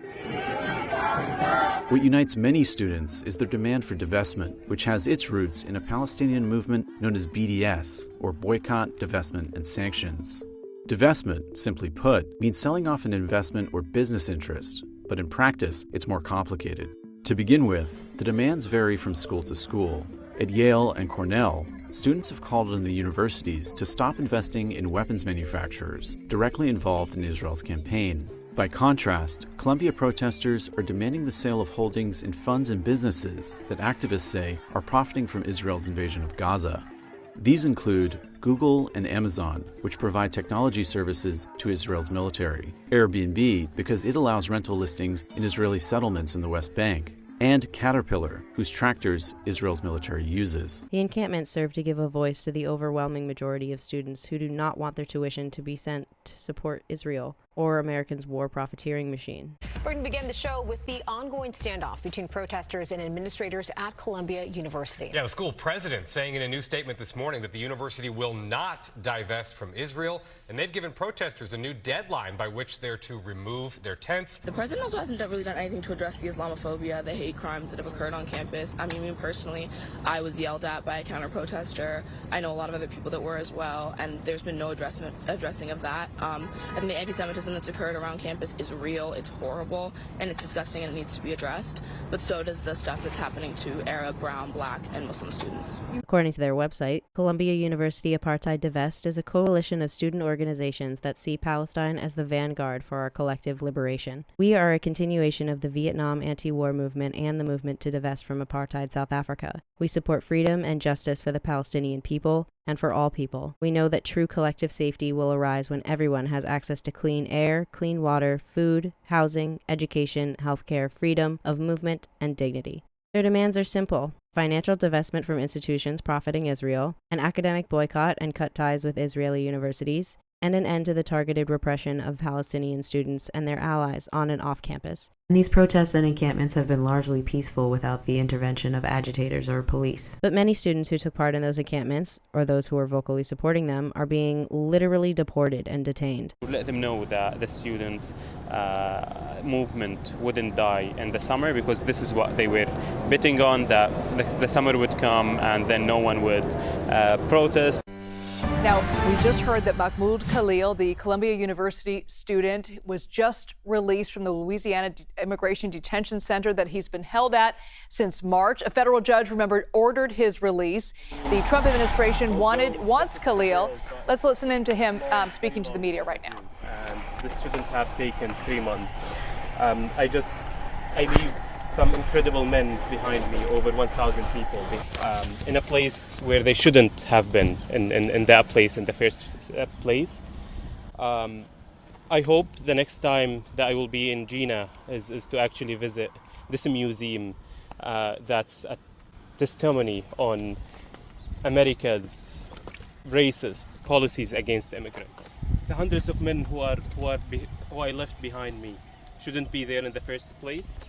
What unites many students is their demand for divestment, which has its roots in a Palestinian movement known as BDS, or Boycott, Divestment, and Sanctions. Divestment, simply put, means selling off an investment or business interest, but in practice, it's more complicated. To begin with, the demands vary from school to school. At Yale and Cornell, students have called on the universities to stop investing in weapons manufacturers directly involved in Israel's campaign. By contrast, Columbia protesters are demanding the sale of holdings in funds and businesses that activists say are profiting from Israel's invasion of Gaza. These include Google and Amazon, which provide technology services to Israel's military, Airbnb, because it allows rental listings in Israeli settlements in the West Bank, and Caterpillar, whose tractors Israel's military uses. The encampment served to give a voice to the overwhelming majority of students who do not want their tuition to be sent to support Israel or America's war profiteering machine. We're going to begin the show with the ongoing standoff between protesters and administrators at Columbia University. Yeah, the school president saying in a new statement this morning that the university will not divest from Israel, and they've given protesters a new deadline by which they're to remove their tents. The president also hasn't really done anything to address the Islamophobia, the hate crimes that have occurred on campus. I mean, me personally, I was yelled at by a counter-protester. I know a lot of other people that were as well, and there's been no addressing of that. I think the anti-Semitism that's occurred around campus is real, it's horrible, and it's disgusting, and it needs to be addressed. But so does the stuff that's happening to Arab, brown, black, and Muslim students. According to their website, Columbia University Apartheid Divest is a coalition of student organizations that see Palestine as the vanguard for our collective liberation. We are a continuation of the Vietnam anti-war movement and the movement to divest from apartheid South Africa. We support freedom and justice for the Palestinian people and for all people. We know that true collective safety will arise when everyone has access to clean air, clean water, food, housing, education, healthcare, freedom of movement, and dignity. Their demands are simple: financial divestment from institutions profiting Israel, an academic boycott and cut ties with Israeli universities, and an end to the targeted repression of Palestinian students and their allies on and off campus. And these protests and encampments have been largely peaceful without the intervention of agitators or police. But many students who took part in those encampments, or those who are vocally supporting them, are being literally deported and detained. Let them know that the students' movement wouldn't die in the summer, because this is what they were betting on, that the summer would come and then no one would protest. Now, we just heard that Mahmoud Khalil, the Columbia University student, was just released from the Louisiana Immigration Detention Center that he's been held at since March. A federal judge, remember, ordered his release. The Trump administration wants Khalil. Let's listen in to him speaking to the media right now. The students have taken 3 months. I leave some incredible men behind me, over 1,000 people, in a place where they shouldn't have been, in that place, in the first place. I hope the next time that I will be in Jena is to actually visit this museum that's a testimony on America's racist policies against immigrants. The hundreds of men who I left behind me shouldn't be there in the first place.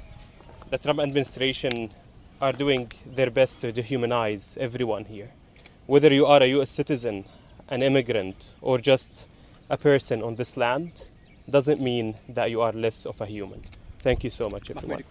The Trump administration are doing their best to dehumanize everyone here. Whether you are a U.S. citizen, an immigrant, or just a person on this land, doesn't mean that you are less of a human. Thank you so much, everyone.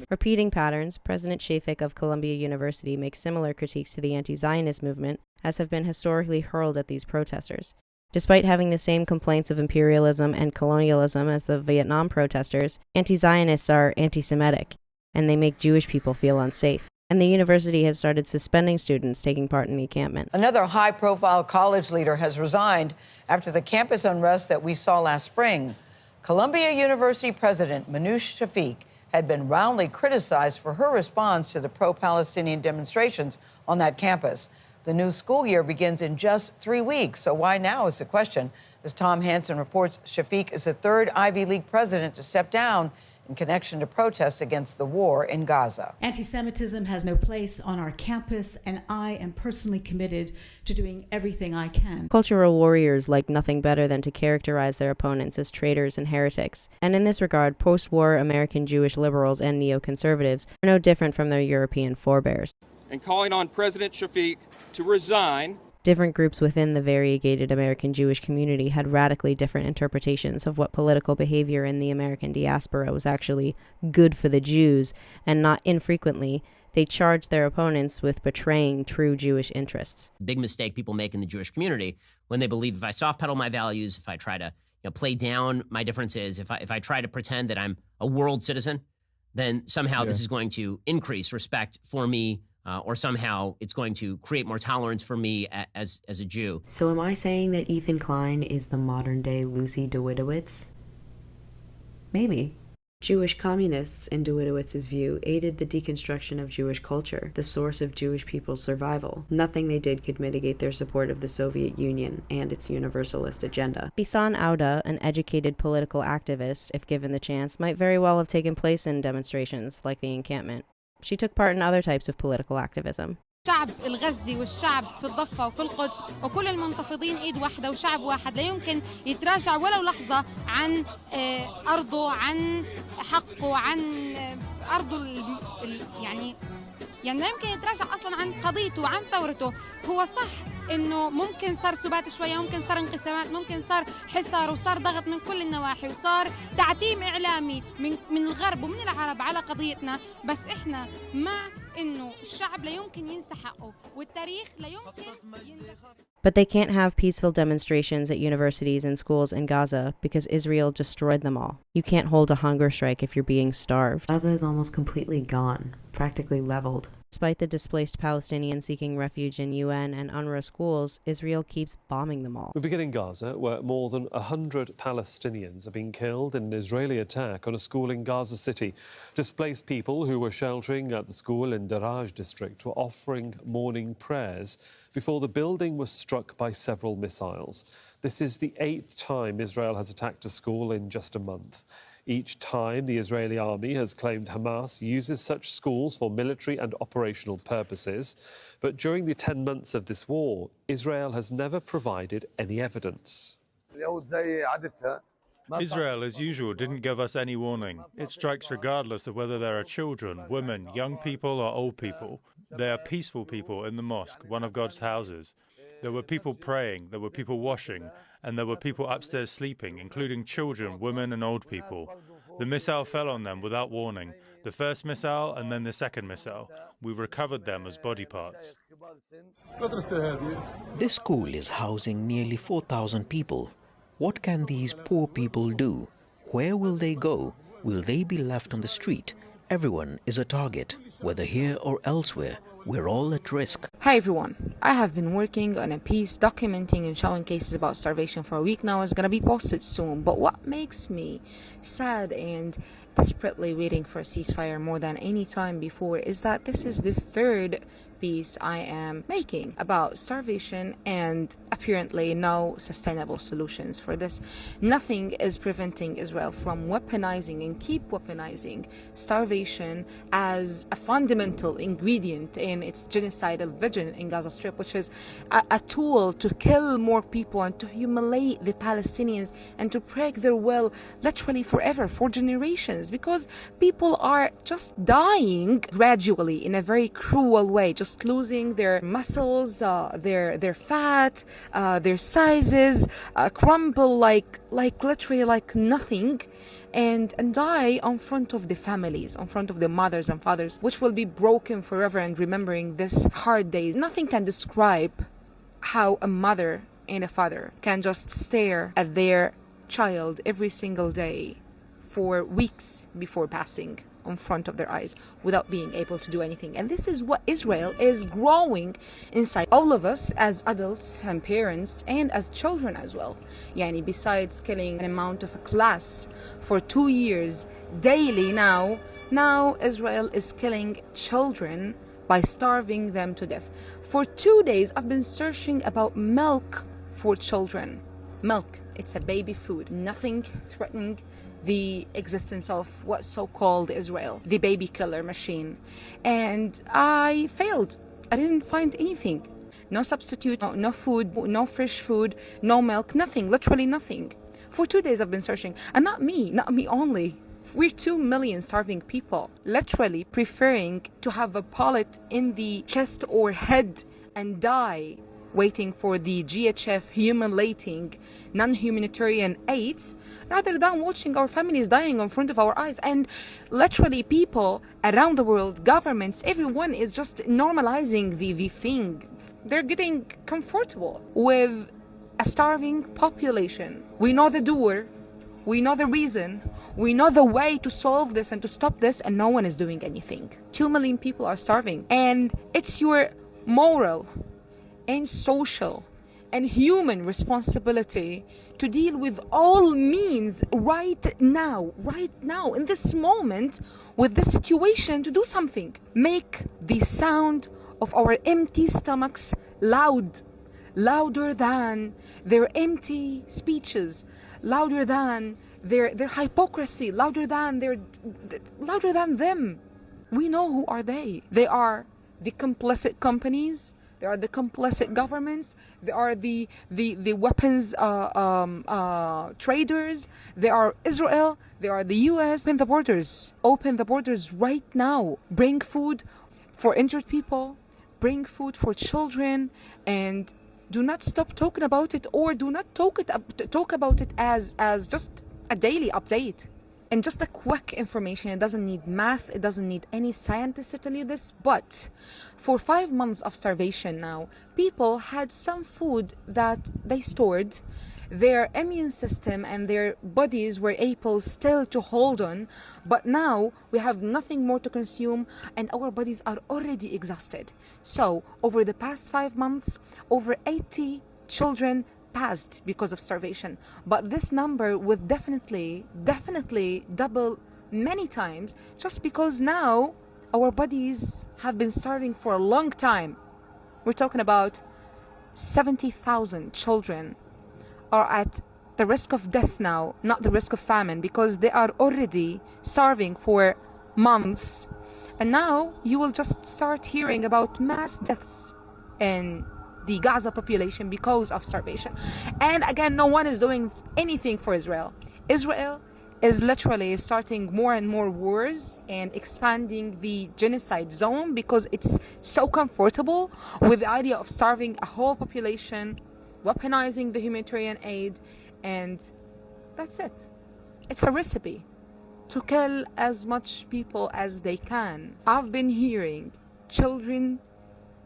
Repeating patterns, President Shafik of Columbia University makes similar critiques to the anti-Zionist movement as have been historically hurled at these protesters. Despite having the same complaints of imperialism and colonialism as the Vietnam protesters, anti-Zionists are anti-Semitic, and they make Jewish people feel unsafe. And the university has started suspending students taking part in the encampment. Another high-profile college leader has resigned after the campus unrest that we saw last spring. Columbia University President Manoush Shafik had been roundly criticized for her response to the pro-Palestinian demonstrations on that campus. The new school year begins in just 3 weeks, so why now is the question. As Tom Hansen reports, Shafik is the third Ivy League president to step down in connection to protests against the war in Gaza. Anti-Semitism has no place on our campus, and I am personally committed to doing everything I can. Cultural warriors like nothing better than to characterize their opponents as traitors and heretics. And in this regard, post-war American Jewish liberals and neoconservatives are no different from their European forebears. And calling on President Shafik to resign Different groups within the variegated American Jewish community had radically different interpretations of what political behavior in the American diaspora was actually good for the Jews, and not infrequently, they charged their opponents with betraying true Jewish interests. Big mistake people make in the Jewish community when they believe if I soft pedal my values, if I try to play down my differences, if I try to pretend that I'm a world citizen, then somehow this is going to increase respect for me, or somehow it's going to create more tolerance for me as a Jew. So am I saying that Ethan Klein is the modern-day Lucy Dawidowitz? Maybe. Jewish communists, in Dawidowitz's view, aided the deconstruction of Jewish culture, the source of Jewish people's survival. Nothing they did could mitigate their support of the Soviet Union and its universalist agenda. Bisan Owda, an educated political activist, if given the chance, might very well have taken place in demonstrations like the encampment. She took part in other types of political activism. الشعب الغزي والشعب في الضفة وفي القدس وكل المنتفضين ايد واحدة وشعب واحد لا يمكن يتراجع ولو لحظة عن أرضه، عن حقه، عن أرضه يعني لا يمكن يتراجع أصلا عن قضيته وعن ثورته. هو صح إنه ممكن صار سبات شوية، ممكن صار انقسامات، ممكن صار حصار وصار ضغط من كل النواحي وصار تعتيم إعلامي من الغرب ومن العرب على قضيتنا، بس إحنا مع إنه الشعب لا يمكن ينسى حقه والتاريخ لا يمكن ينسى. But they can't have peaceful demonstrations at universities and schools in Gaza because Israel destroyed them all. You can't hold a hunger strike if you're being starved. Gaza is almost completely gone, practically leveled. Despite the displaced Palestinians seeking refuge in UN and UNRWA schools, Israel keeps bombing them all. We begin in Gaza, where more than 100 Palestinians have been killed in an Israeli attack on a school in Gaza City. Displaced people who were sheltering at the school in Daraj district were offering morning prayers before the building was struck by several missiles. This is the 8th time Israel has attacked a school in just a month. Each time, the Israeli army has claimed Hamas uses such schools for military and operational purposes. But during the 10 months of this war, Israel has never provided any evidence. Israel, as usual, didn't give us any warning. It strikes regardless of whether there are children, women, young people or old people. There are peaceful people in the mosque, one of God's houses. There were people praying, there were people washing, and there were people upstairs sleeping, including children, women and old people. The missile fell on them without warning. The first missile and then the second missile. We recovered them as body parts. This school is housing nearly 4,000 people. What can these poor people do? Where will they go? Will they be left on the street? Everyone is a target, whether here or elsewhere. We're all at risk. Hi everyone, I have been working on a piece documenting and showing cases about starvation for a week now. It's gonna be posted soon, but what makes me sad and desperately waiting for a ceasefire more than any time before is that this is the third piece I am making about starvation and apparently no sustainable solutions for this. Nothing is preventing Israel from weaponizing and keep weaponizing starvation as a fundamental ingredient in its genocidal vision in Gaza Strip, which is a tool to kill more people and to humiliate the Palestinians and to break their will literally forever, for generations, because people are just dying gradually in a very cruel way, just losing their muscles, their fat, their sizes, crumble like literally like nothing, and die on front of the families, on front of the mothers and fathers, which will be broken forever and remembering this hard days. Nothing can describe how a mother and a father can just stare at their child every single day for weeks before passing in front of their eyes without being able to do anything. And this is what Israel is growing inside all of us as adults and parents and as children as well. Yani besides killing an amount of a class for 2 years daily now Israel is killing children by starving them to death. For 2 days I've been searching about milk for children. Milk, it's a baby food. Nothing threatening the existence of what's so-called Israel, the baby killer machine. And I failed. I didn't find anything. No substitute, no food, no fresh food, no milk, nothing, literally nothing. For 2 days I've been searching. And not me only. We're 2 million starving people, literally preferring to have a bullet in the chest or head and die waiting for the GHF humiliating non-humanitarian aids, rather than watching our families dying in front of our eyes. And literally people around the world, governments, everyone is just normalizing the thing. They're getting comfortable with a starving population. We know the door, we know the reason, we know the way to solve this and to stop this, and no one is doing anything. 2 million people are starving, and it's your moral and social and human responsibility to deal with all means right now, in this moment, with this situation, to do something. Make the sound of our empty stomachs louder than their empty speeches, louder than their hypocrisy, louder than them. We know who are they. They are the complicit companies, they are the complicit governments, they are the weapons traders, they are Israel, they are the US. Open the borders right now. Bring food for injured people, bring food for children, and do not stop talking about it, or do not talk about it as just a daily update. And just a quick information, it doesn't need math, it doesn't need any scientist to tell you this, but for 5 months of starvation now, people had some food that they stored. Their immune system and their bodies were able still to hold on, but now we have nothing more to consume and our bodies are already exhausted. So over the past 5 months, over 80 children passed because of starvation, but this number would definitely double many times, just because now our bodies have been starving for a long time. We're talking about 70,000 children are at the risk of death now, not the risk of famine, because they are already starving for months. And now you will just start hearing about mass deaths in the Gaza population because of starvation. And again, no one is doing anything for Israel. Israel is literally starting more and more wars and expanding the genocide zone because it's so comfortable with the idea of starving a whole population, weaponizing the humanitarian aid, and that's it. It's a recipe to kill as much people as they can. I've been hearing children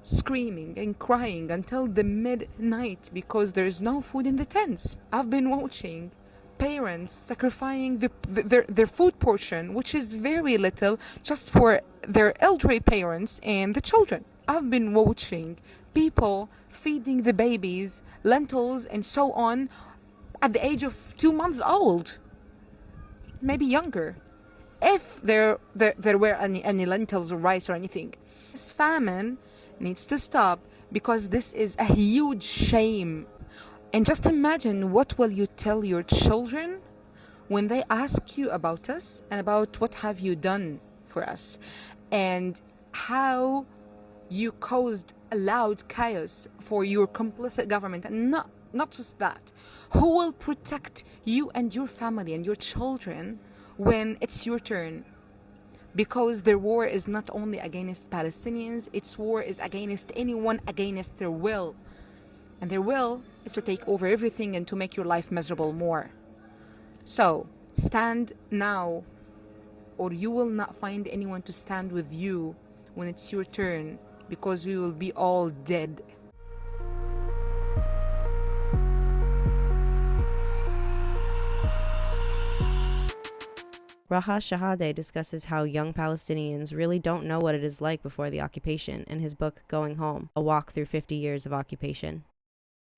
screaming and crying until the midnight because there is no food in the tents. I've been watching parents sacrificing their food portion, which is very little, just for their elderly parents and the children. I've been watching people feeding the babies lentils and so on at the age of 2 months old, maybe younger, if there were any lentils or rice or anything. This famine needs to stop because this is a huge shame. And just imagine, what will you tell your children when they ask you about us and about what have you done for us and how you caused a loud chaos for your complicit government. And not just that, who will protect you and your family and your children when it's your turn? Because their war is not only against Palestinians, its war is against anyone against their will. And their will is to take over everything and to make your life miserable more. So, stand now, or you will not find anyone to stand with you when it's your turn, because we will be all dead. Raha Shahade discusses how young Palestinians really don't know what it is like before the occupation in his book Going Home, A Walk Through 50 Years of Occupation.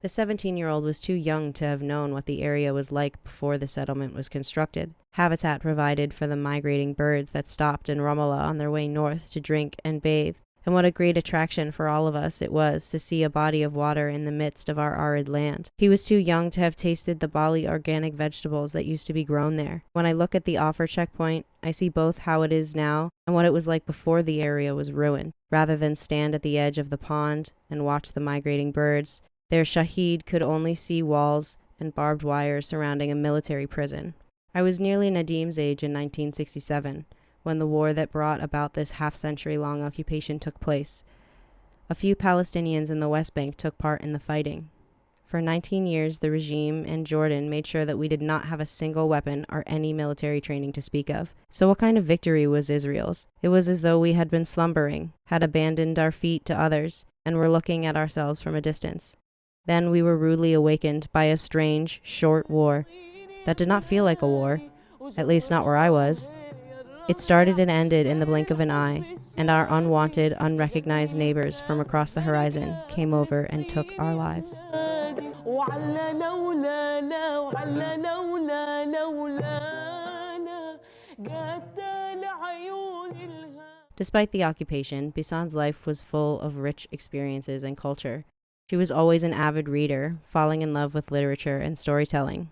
The 17-year-old was too young to have known what the area was like before the settlement was constructed. Habitat provided for the migrating birds that stopped in Ramallah on their way north to drink and bathe. And what a great attraction for all of us it was to see a body of water in the midst of our arid land. He was too young to have tasted the Bali organic vegetables that used to be grown there. When I look at the offer checkpoint, I see both how it is now and what it was like before the area was ruined. Rather than stand at the edge of the pond and watch the migrating birds, their Shahid could only see walls and barbed wire surrounding a military prison. I was nearly Nadim's age in 1967. When the war that brought about this half-century-long occupation took place. A few Palestinians in the West Bank took part in the fighting. For 19 years, the regime and Jordan made sure that we did not have a single weapon or any military training to speak of. So what kind of victory was Israel's? It was as though we had been slumbering, had abandoned our feet to others, and were looking at ourselves from a distance. Then we were rudely awakened by a strange, short war that did not feel like a war, at least not where I was. It started and ended in the blink of an eye, and our unwanted, unrecognized neighbors from across the horizon came over and took our lives. Despite the occupation, Bisan's life was full of rich experiences and culture. She was always an avid reader, falling in love with literature and storytelling.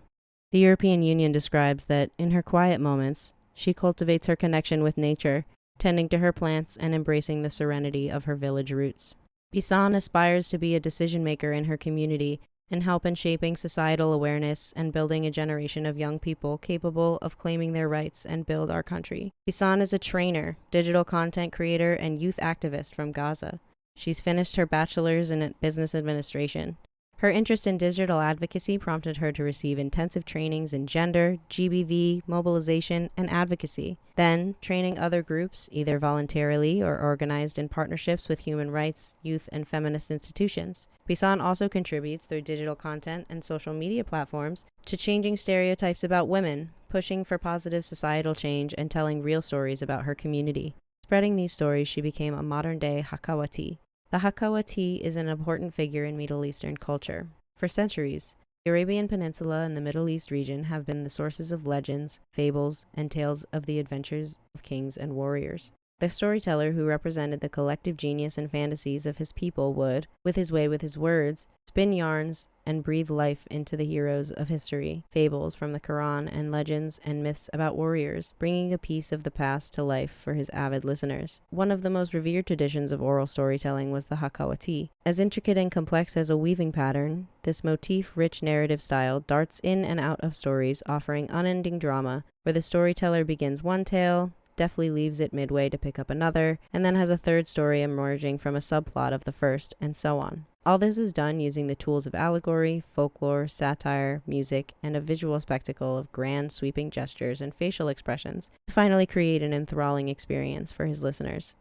The European Union describes that, in her quiet moments, she cultivates her connection with nature, tending to her plants and embracing the serenity of her village roots. Bisan aspires to be a decision-maker in her community and help in shaping societal awareness and building a generation of young people capable of claiming their rights and build our country. Bisan is a trainer, digital content creator, and youth activist from Gaza. She's finished her bachelor's in business administration. Her interest in digital advocacy prompted her to receive intensive trainings in gender, GBV, mobilization, and advocacy. Then, training other groups, either voluntarily or organized in partnerships with human rights, youth, and feminist institutions. Bisan also contributes through digital content and social media platforms to changing stereotypes about women, pushing for positive societal change, and telling real stories about her community. Spreading these stories, she became a modern-day Hakawati. The Hakawati is an important figure in Middle Eastern culture. For centuries, the Arabian Peninsula and the Middle East region have been the sources of legends, fables, and tales of the adventures of kings and warriors. The storyteller who represented the collective genius and fantasies of his people would, with his words, spin yarns and breathe life into the heroes of history, fables from the Quran, and legends and myths about warriors, bringing a piece of the past to life for his avid listeners. One of the most revered traditions of oral storytelling was the Hakawati. As intricate and complex as a weaving pattern, this motif-rich narrative style darts in and out of stories, offering unending drama, where the storyteller begins one tale, deftly leaves it midway to pick up another, and then has a third story emerging from a subplot of the first, and so on. All this is done using the tools of allegory, folklore, satire, music, and a visual spectacle of grand, sweeping gestures and facial expressions to finally create an enthralling experience for his listeners.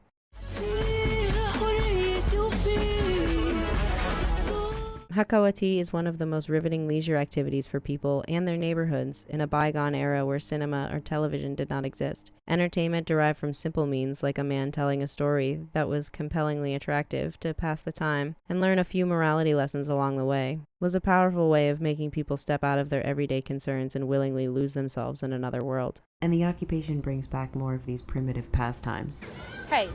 Hakawati is one of the most riveting leisure activities for people and their neighborhoods in a bygone era where cinema or television did not exist. Entertainment derived from simple means like a man telling a story that was compellingly attractive to pass the time and learn a few morality lessons along the way was a powerful way of making people step out of their everyday concerns and willingly lose themselves in another world. And the occupation brings back more of these primitive pastimes. Hey.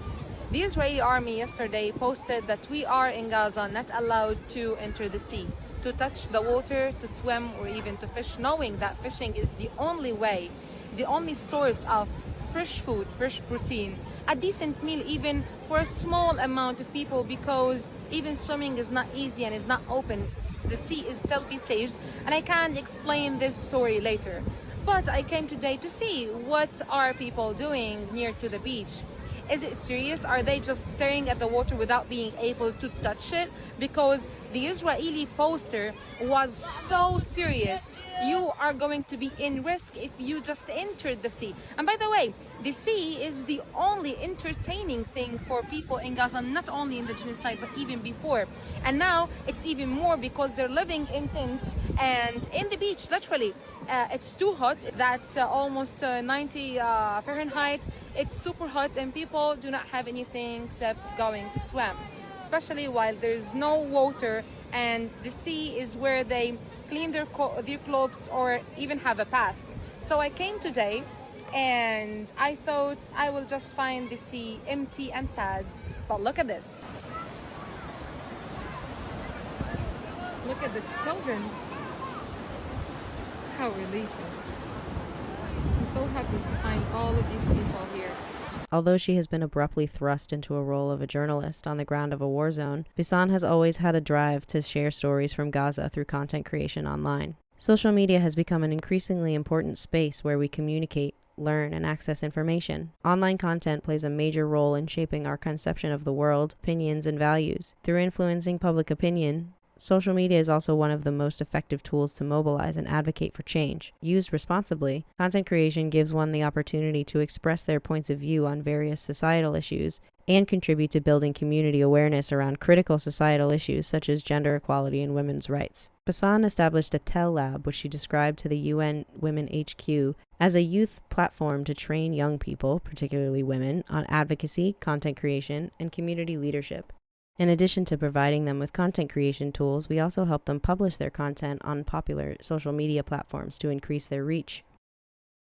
The Israeli army yesterday posted that we are in Gaza not allowed to enter the sea, to touch the water, to swim, or even to fish, knowing that fishing is the only way, the only source of fresh food, fresh protein, a decent meal even for a small amount of people, because even swimming is not easy and is not open. The sea is still besieged, and I can't explain this story later. But I came today to see what are people doing near to the beach. Is it serious? Are they just staring at the water without being able to touch it? Because the Israeli poster was so serious. You are going to be in risk if you just entered the sea. And by the way, the sea is the only entertaining thing for people in Gaza, not only in the genocide, but even before. And now it's even more because they're living in tents and in the beach, literally. It's too hot. That's almost 90 Fahrenheit. It's super hot and people do not have anything except going to swim, especially while there's no water and the sea is where they clean their clothes or even have a bath. So I came today and I thought I will just find the sea empty and sad. But look at this. Look at the children. How relieving. I'm so happy to find all of these people here. Although she has been abruptly thrust into a role of a journalist on the ground of a war zone, Bisan has always had a drive to share stories from Gaza through content creation online. Social media has become an increasingly important space where we communicate, learn, and access information. Online content plays a major role in shaping our conception of the world, opinions, and values. Through influencing public opinion, social media is also one of the most effective tools to mobilize and advocate for change. Used responsibly, content creation gives one the opportunity to express their points of view on various societal issues and contribute to building community awareness around critical societal issues such as gender equality and women's rights. Bisan established a Tell Lab, which she described to the UN Women HQ as a youth platform to train young people, particularly women, on advocacy, content creation, and community leadership. In addition to providing them with content creation tools, we also help them publish their content on popular social media platforms to increase their reach.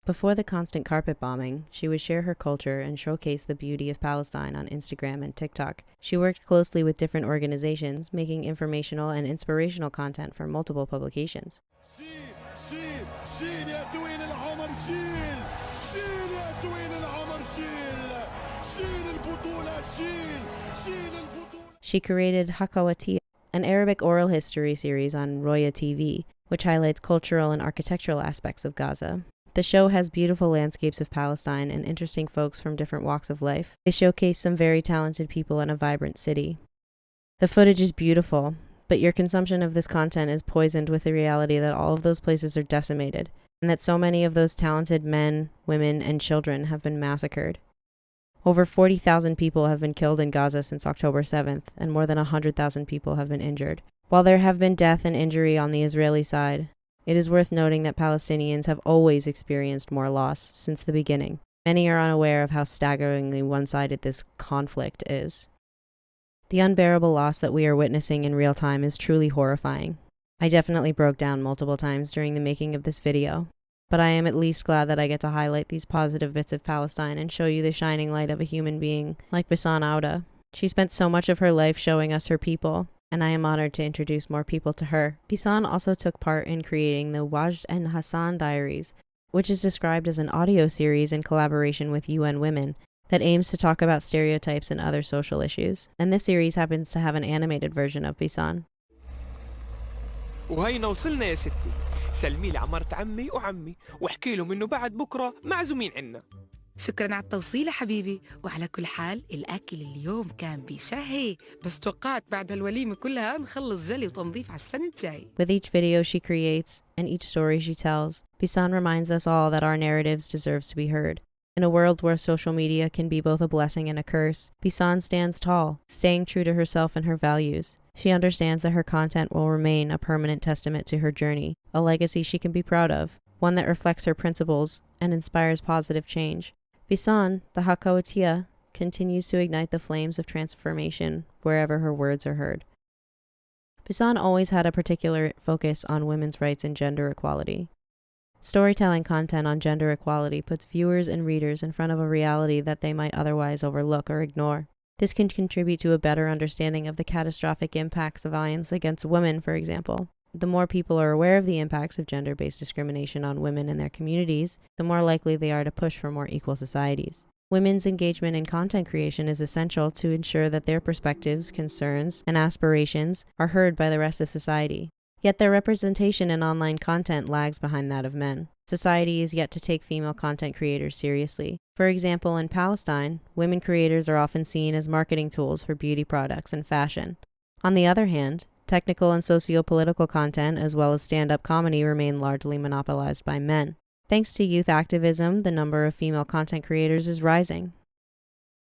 Before the constant carpet bombing, she would share her culture and showcase the beauty of Palestine on Instagram and TikTok. She worked closely with different organizations, making informational and inspirational content for multiple publications. She created Hakawatiya, an Arabic oral history series on Roya TV, which highlights cultural and architectural aspects of Gaza. The show has beautiful landscapes of Palestine and interesting folks from different walks of life. They showcase some very talented people in a vibrant city. The footage is beautiful, but your consumption of this content is poisoned with the reality that all of those places are decimated, and that so many of those talented men, women, and children have been massacred. Over 40,000 people have been killed in Gaza since October 7th, and more than 100,000 people have been injured. While there have been death and injury on the Israeli side, it is worth noting that Palestinians have always experienced more loss since the beginning. Many are unaware of how staggeringly one-sided this conflict is. The unbearable loss that we are witnessing in real time is truly horrifying. I definitely broke down multiple times during the making of this video, but I am at least glad that I get to highlight these positive bits of Palestine and show you the shining light of a human being like Bisan Owda. She spent so much of her life showing us her people, and I am honored to introduce more people to her. Bisan also took part in creating the Wajd and Hassan Diaries, which is described as an audio series in collaboration with UN Women that aims to talk about stereotypes and other social issues. And this series happens to have an animated version of Bisan. وهينا وصلنا يا ستي. سلمي لي عمرت عمي وعمي واحكي لهم انه بعد بكره معزومين عنا. شكرا على التوصيل حبيبي، وعلى كل حال الأكل اليوم كان بيشهي، بس توقعت بعد هالوليمة كلها نخلص جلي وتنظيف على السنة الجاي. With each video she creates and each story she tells, Bisan reminds us all that our narratives deserves to be heard. In a world where social media can be both a blessing and a curse, Bisan stands tall, staying true to herself and her values. She understands that her content will remain a permanent testament to her journey, a legacy she can be proud of, one that reflects her principles and inspires positive change. Bisan, the Hakawatiya, continues to ignite the flames of transformation wherever her words are heard. Bisan always had a particular focus on women's rights and gender equality. Storytelling content on gender equality puts viewers and readers in front of a reality that they might otherwise overlook or ignore. This can contribute to a better understanding of the catastrophic impacts of violence against women, for example. The more people are aware of the impacts of gender-based discrimination on women and their communities, the more likely they are to push for more equal societies. Women's engagement in content creation is essential to ensure that their perspectives, concerns, and aspirations are heard by the rest of society. Yet their representation in online content lags behind that of men. Society is yet to take female content creators seriously. For example, in Palestine, women creators are often seen as marketing tools for beauty products and fashion. On the other hand, technical and socio-political content as well as stand-up comedy remain largely monopolized by men. Thanks to youth activism, the number of female content creators is rising.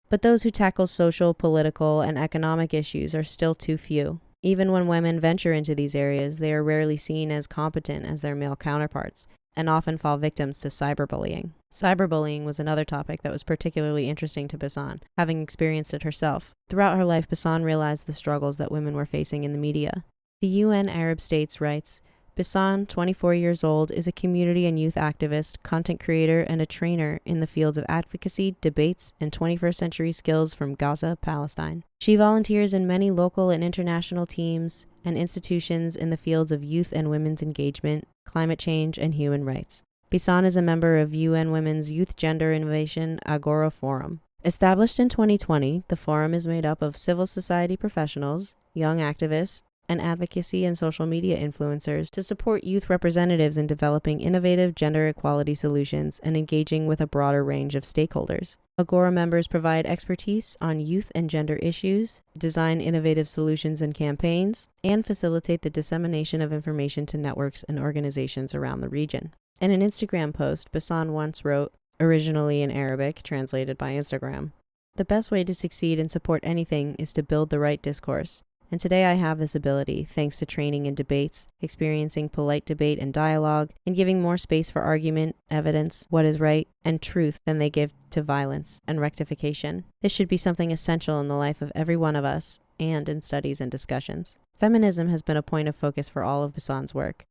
But those who tackle social, political, and economic issues are still too few. Even when women venture into these areas, they are rarely seen as competent as their male counterparts, and often fall victims to cyberbullying. Cyberbullying was another topic that was particularly interesting to Bisan, having experienced it herself. Throughout her life, Bisan realized the struggles that women were facing in the media. The UN Arab States writes, Bisan, 24 years old, is a community and youth activist, content creator, and a trainer in the fields of advocacy, debates, and 21st century skills from Gaza, Palestine. She volunteers in many local and international teams and institutions in the fields of youth and women's engagement, climate change, and human rights. Bisan is a member of UN Women's Youth Gender Innovation Agora Forum. Established in 2020, the forum is made up of civil society professionals, young activists, and advocacy and social media influencers to support youth representatives in developing innovative gender equality solutions and engaging with a broader range of stakeholders. Agora members provide expertise on youth and gender issues, design innovative solutions and campaigns, and facilitate the dissemination of information to networks and organizations around the region. In an Instagram post, Bisan once wrote, originally in Arabic, translated by Instagram, "The best way to succeed and support anything is to build the right discourse. And today I have this ability, thanks to training in debates, experiencing polite debate and dialogue, and giving more space for argument, evidence, what is right, and truth than they give to violence and rectification. This should be something essential in the life of every one of us, and in studies and discussions." Feminism has been a point of focus for all of Bisan's work.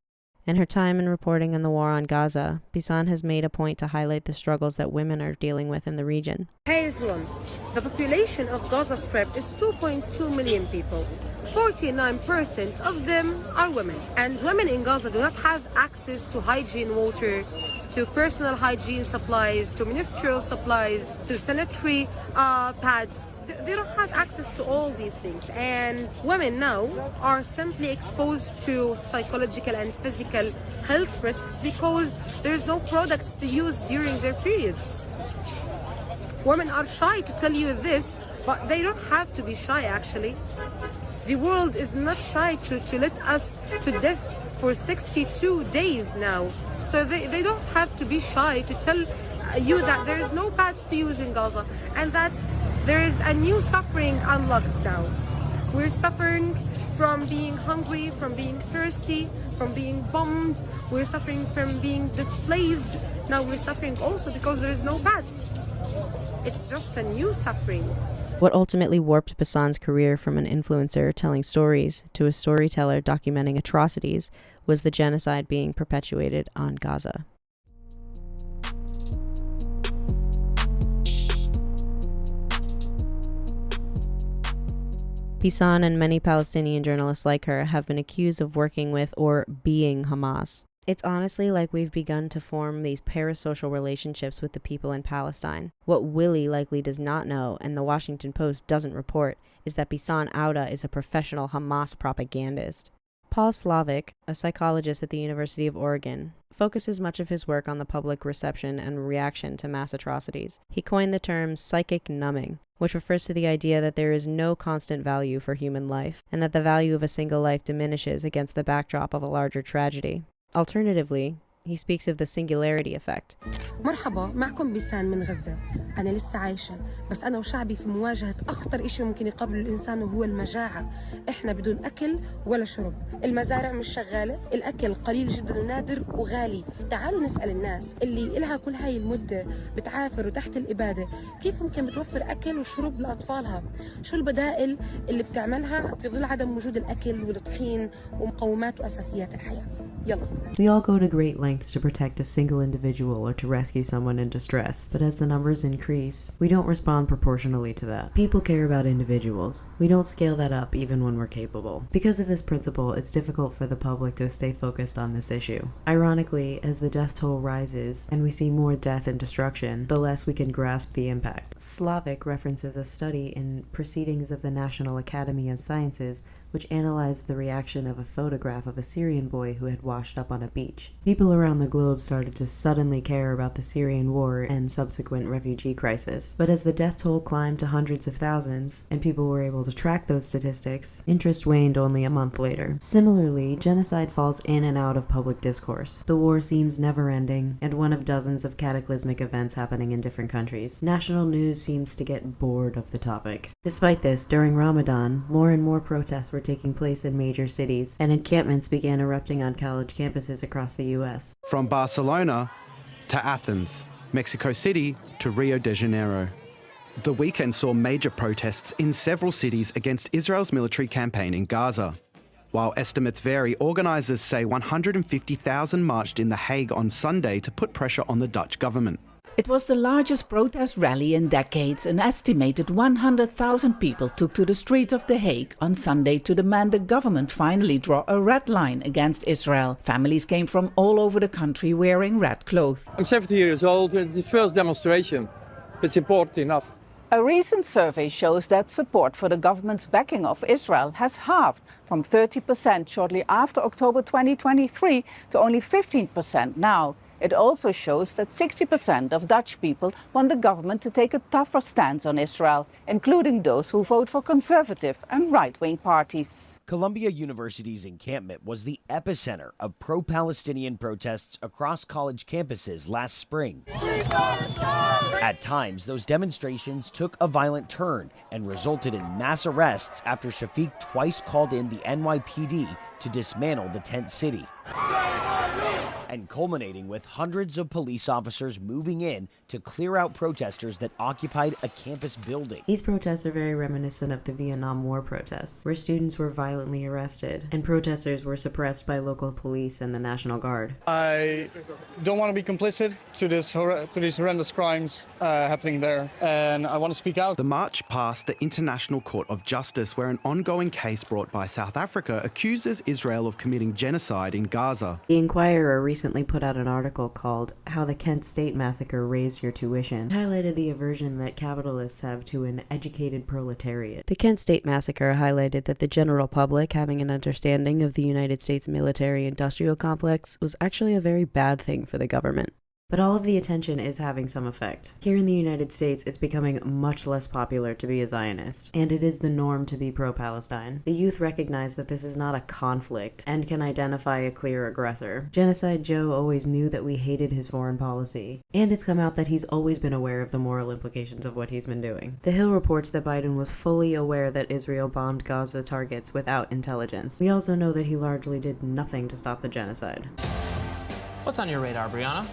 In her time in reporting on the war on Gaza, Bisan has made a point to highlight the struggles that women are dealing with in the region. Hey everyone, the population of Gaza Strip is 2.2 million people. 49% of them are women. And women in Gaza do not have access to hygiene water, to personal hygiene supplies, to menstrual supplies, to sanitary pads. They don't have access to all these things. And women now are simply exposed to psychological and physical health risks because there's no products to use during their periods. Women are shy to tell you this, but they don't have to be shy actually. The world is not shy to let us to death for 62 days now. So they don't have to be shy to tell you that there is no pads to use in Gaza and that there is a new suffering unlocked now. We're suffering from being hungry, from being thirsty, from being bombed. We're suffering from being displaced. Now we're suffering also because there is no pads. It's just a new suffering. What ultimately warped Bisan's career from an influencer telling stories to a storyteller documenting atrocities was the genocide being perpetuated on Gaza. Bisan and many Palestinian journalists like her have been accused of working with or being Hamas. It's honestly like we've begun to form these parasocial relationships with the people in Palestine. What Willie likely does not know, and the Washington Post doesn't report, is that Bisan Owda is a professional Hamas propagandist. Paul Slavic, a psychologist at the University of Oregon, focuses much of his work on the public reception and reaction to mass atrocities. He coined the term psychic numbing, which refers to the idea that there is no constant value for human life, and that the value of a single life diminishes against the backdrop of a larger tragedy. Alternatively, he speaks of the singularity effect. مرحبا معكم بيسان من غزة. أنا لسه عايشة بس أنا وشعبي في مواجهة أخطر إشي ممكن يقابل الإنسان وهو المجاعة. إحنا بدون أكل ولا شرب. المزارع مش شغالة، الأكل قليل جدا ونادر وغالي. تعالوا نسأل الناس اللي إلها كل هاي المدة بتعافر وتحت الإبادة كيف ممكن بتوفر أكل وشرب لأطفالها؟ شو البدائل اللي بتعملها في ظل عدم وجود الأكل والطحين ومقومات وأساسيات الحياة؟ يلا. We all go to great lengths to protect a single individual or to rescue someone in distress, but as the numbers increase, we don't respond proportionally to that. People care about individuals. We don't scale that up even when we're capable. Because of this principle, it's difficult for the public to stay focused on this issue. Ironically, as the death toll rises and we see more death and destruction, the less we can grasp the impact. Slavic references a study in Proceedings of the National Academy of Sciences which analyzed the reaction of a photograph of a Syrian boy who had washed up on a beach. People around the globe started to suddenly care about the Syrian war and subsequent refugee crisis. But as the death toll climbed to hundreds of thousands, and people were able to track those statistics, interest waned only a month later. Similarly, genocide falls in and out of public discourse. The war seems never-ending, and one of dozens of cataclysmic events happening in different countries. National news seems to get bored of the topic. Despite this, during Ramadan, more and more protests were taking place in major cities, and encampments began erupting on college campuses across the U.S. From Barcelona to Athens, Mexico City to Rio de Janeiro. The weekend saw major protests in several cities against Israel's military campaign in Gaza. While estimates vary, organisers say 150,000 marched in The Hague on Sunday to put pressure on the Dutch government. It was the largest protest rally in decades. An estimated 100,000 people took to the streets of The Hague on Sunday to demand the government finally draw a red line against Israel. Families came from all over the country wearing red clothes. I'm 70 years old. It's the first demonstration. It's important enough. A recent survey shows that support for the government's backing of Israel has halved from 30% shortly after October 2023 to only 15% now. It also shows that 60% of Dutch people want the government to take a tougher stance on Israel, including those who vote for conservative and right-wing parties. Columbia University's encampment was the epicenter of pro-Palestinian protests across college campuses last spring. At times, those demonstrations took a violent turn and resulted in mass arrests after Shafiq twice called in the NYPD to dismantle the tent city, and culminating with hundreds of police officers moving in to clear out protesters that occupied a campus building. These protests are very reminiscent of the Vietnam War protests, where students were violently arrested and protesters were suppressed by local police and the National Guard. I don't want to be complicit to these horrendous crimes happening there, and I want to speak out. The march passed the International Court of Justice, where an ongoing case brought by South Africa accuses Israel of committing genocide in Gaza. The Inquirer recently put out an article called How the Kent State Massacre Raised Your Tuition. It highlighted the aversion that capitalists have to an educated proletariat. The Kent State Massacre highlighted that the general public having an understanding of the United States military-industrial complex was actually a very bad thing for the government. But all of the attention is having some effect. Here in the United States, it's becoming much less popular to be a Zionist, and it is the norm to be pro-Palestine. The youth recognize that this is not a conflict and can identify a clear aggressor. Genocide Joe always knew that we hated his foreign policy, and it's come out that he's always been aware of the moral implications of what he's been doing. The Hill reports that Biden was fully aware that Israel bombed Gaza targets without intelligence. We also know that he largely did nothing to stop the genocide. What's on your radar, Brianna?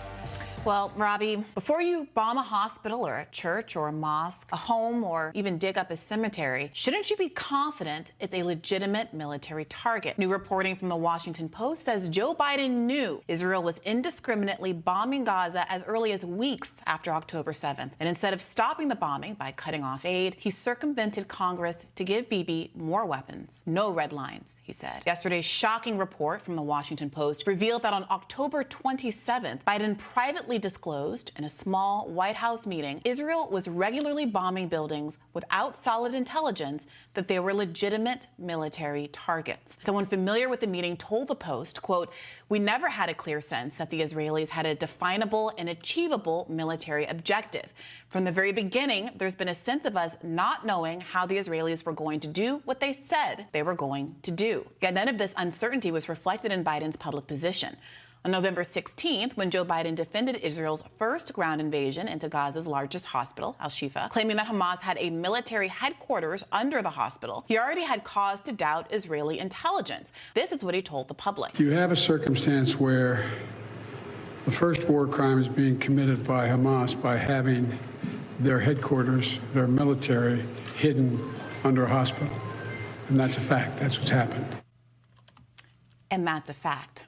Well, Robbie, before you bomb a hospital or a church or a mosque, a home, or even dig up a cemetery, shouldn't you be confident it's a legitimate military target? New reporting from the Washington Post says Joe Biden knew Israel was indiscriminately bombing Gaza as early as weeks after October 7th. And instead of stopping the bombing by cutting off aid, he circumvented Congress to give Bibi more weapons. No red lines, he said. Yesterday's shocking report from the Washington Post revealed that on October 27th, Biden privately disclosed in a small White House meeting Israel was regularly bombing buildings without solid intelligence that they were legitimate military targets. Someone familiar with the meeting told the Post, quote, "We never had a clear sense that the Israelis had a definable and achievable military objective. From the very beginning, there's been a sense of us not knowing how the Israelis were going to do what they said they were going to do." Yet none of this uncertainty was reflected in Biden's public position. On November 16th, when Joe Biden defended Israel's first ground invasion into Gaza's largest hospital, Al-Shifa, claiming that Hamas had a military headquarters under the hospital, he already had cause to doubt Israeli intelligence. This is what he told the public. You have a circumstance where the first war crime is being committed by Hamas by having their headquarters, their military, hidden under a hospital. And that's a fact. That's what's happened. And that's a fact.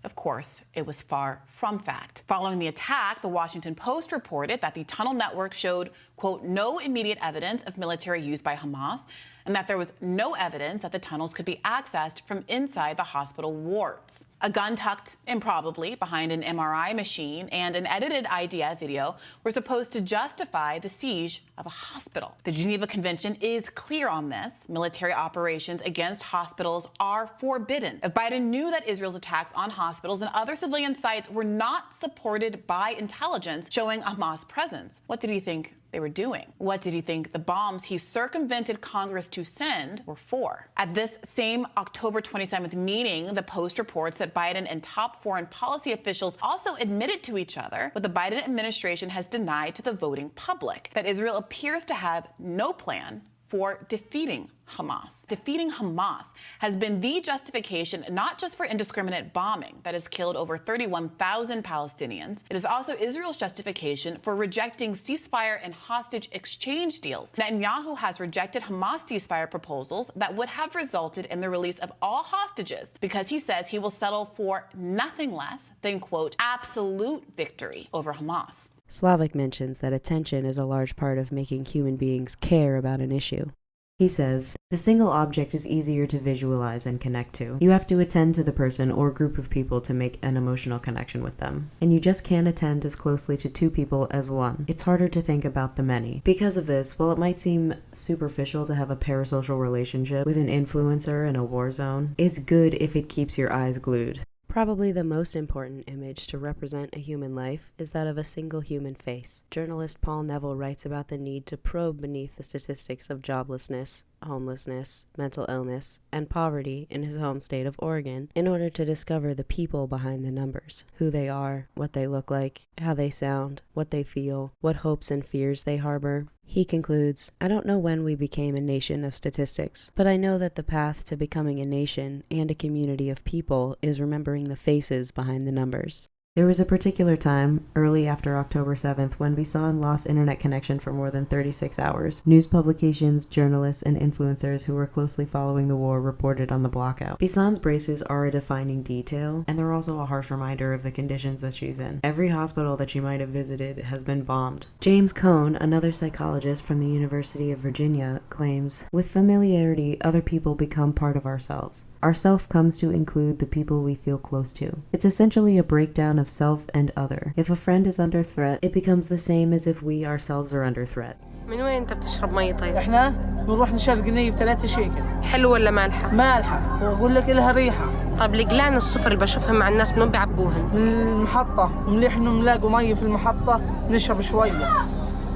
Of course, it was far from fact. Following the attack, the Washington Post reported that the tunnel network showed, quote, no immediate evidence of military use by Hamas, and that there was no evidence that the tunnels could be accessed from inside the hospital wards. A gun tucked improbably behind an MRI machine and an edited IDF video were supposed to justify the siege of a hospital. The Geneva Convention is clear on this. Military operations against hospitals are forbidden. If Biden knew that Israel's attacks on hospitals and other civilian sites were not supported by intelligence showing a Hamas presence, what did he think they were doing? What did he think the bombs he circumvented Congress to send were for? At this same October 27th meeting, the Post reports that Biden and top foreign policy officials also admitted to each other what the Biden administration has denied to the voting public, that Israel appears to have no plan for defeating Hamas. Defeating Hamas has been the justification not just for indiscriminate bombing that has killed over 31,000 Palestinians. It is also Israel's justification for rejecting ceasefire and hostage exchange deals. Netanyahu has rejected Hamas ceasefire proposals that would have resulted in the release of all hostages because he says he will settle for nothing less than, quote, absolute victory over Hamas. Slavic mentions that attention is a large part of making human beings care about an issue. He says, the single object is easier to visualize and connect to. You have to attend to the person or group of people to make an emotional connection with them. And you just can't attend as closely to two people as one. It's harder to think about the many. Because of this, while it might seem superficial to have a parasocial relationship with an influencer in a war zone, it's good if it keeps your eyes glued. Probably the most important image to represent a human life is that of a single human face. Journalist Paul Neville writes about the need to probe beneath the statistics of joblessness, homelessness, mental illness, and poverty in his home state of Oregon in order to discover the people behind the numbers, who they are, what they look like, how they sound, what they feel, what hopes and fears they harbor. He concludes, I don't know when we became a nation of statistics, but I know that the path to becoming a nation and a community of people is remembering the faces behind the numbers. There was a particular time, early after October 7th, when Bisan lost internet connection for more than 36 hours. News publications, journalists, and influencers who were closely following the war reported on the blackout. Bisan's braces are a defining detail, and they're also a harsh reminder of the conditions that she's in. Every hospital that she might have visited has been bombed. James Cone, another psychologist from the University of Virginia, claims, with familiarity, other people become part of ourselves. Our self comes to include the people we feel close to. It's essentially a breakdown of self and other. If a friend is under threat, it becomes the same as if we ourselves are under threat. من وين انت بتشرب مي طيب؟ احنا بنروح نشرب قنية ب3 شيكل. حلوة ولا مالحة؟ مالحة، واقول لك لها ريحة. طب القلان الصفر اللي بشوفهم مع الناس منين بيعبوهن؟ من المحطة، ومليح انه نلاقوا مي في المحطة نشرب شوية.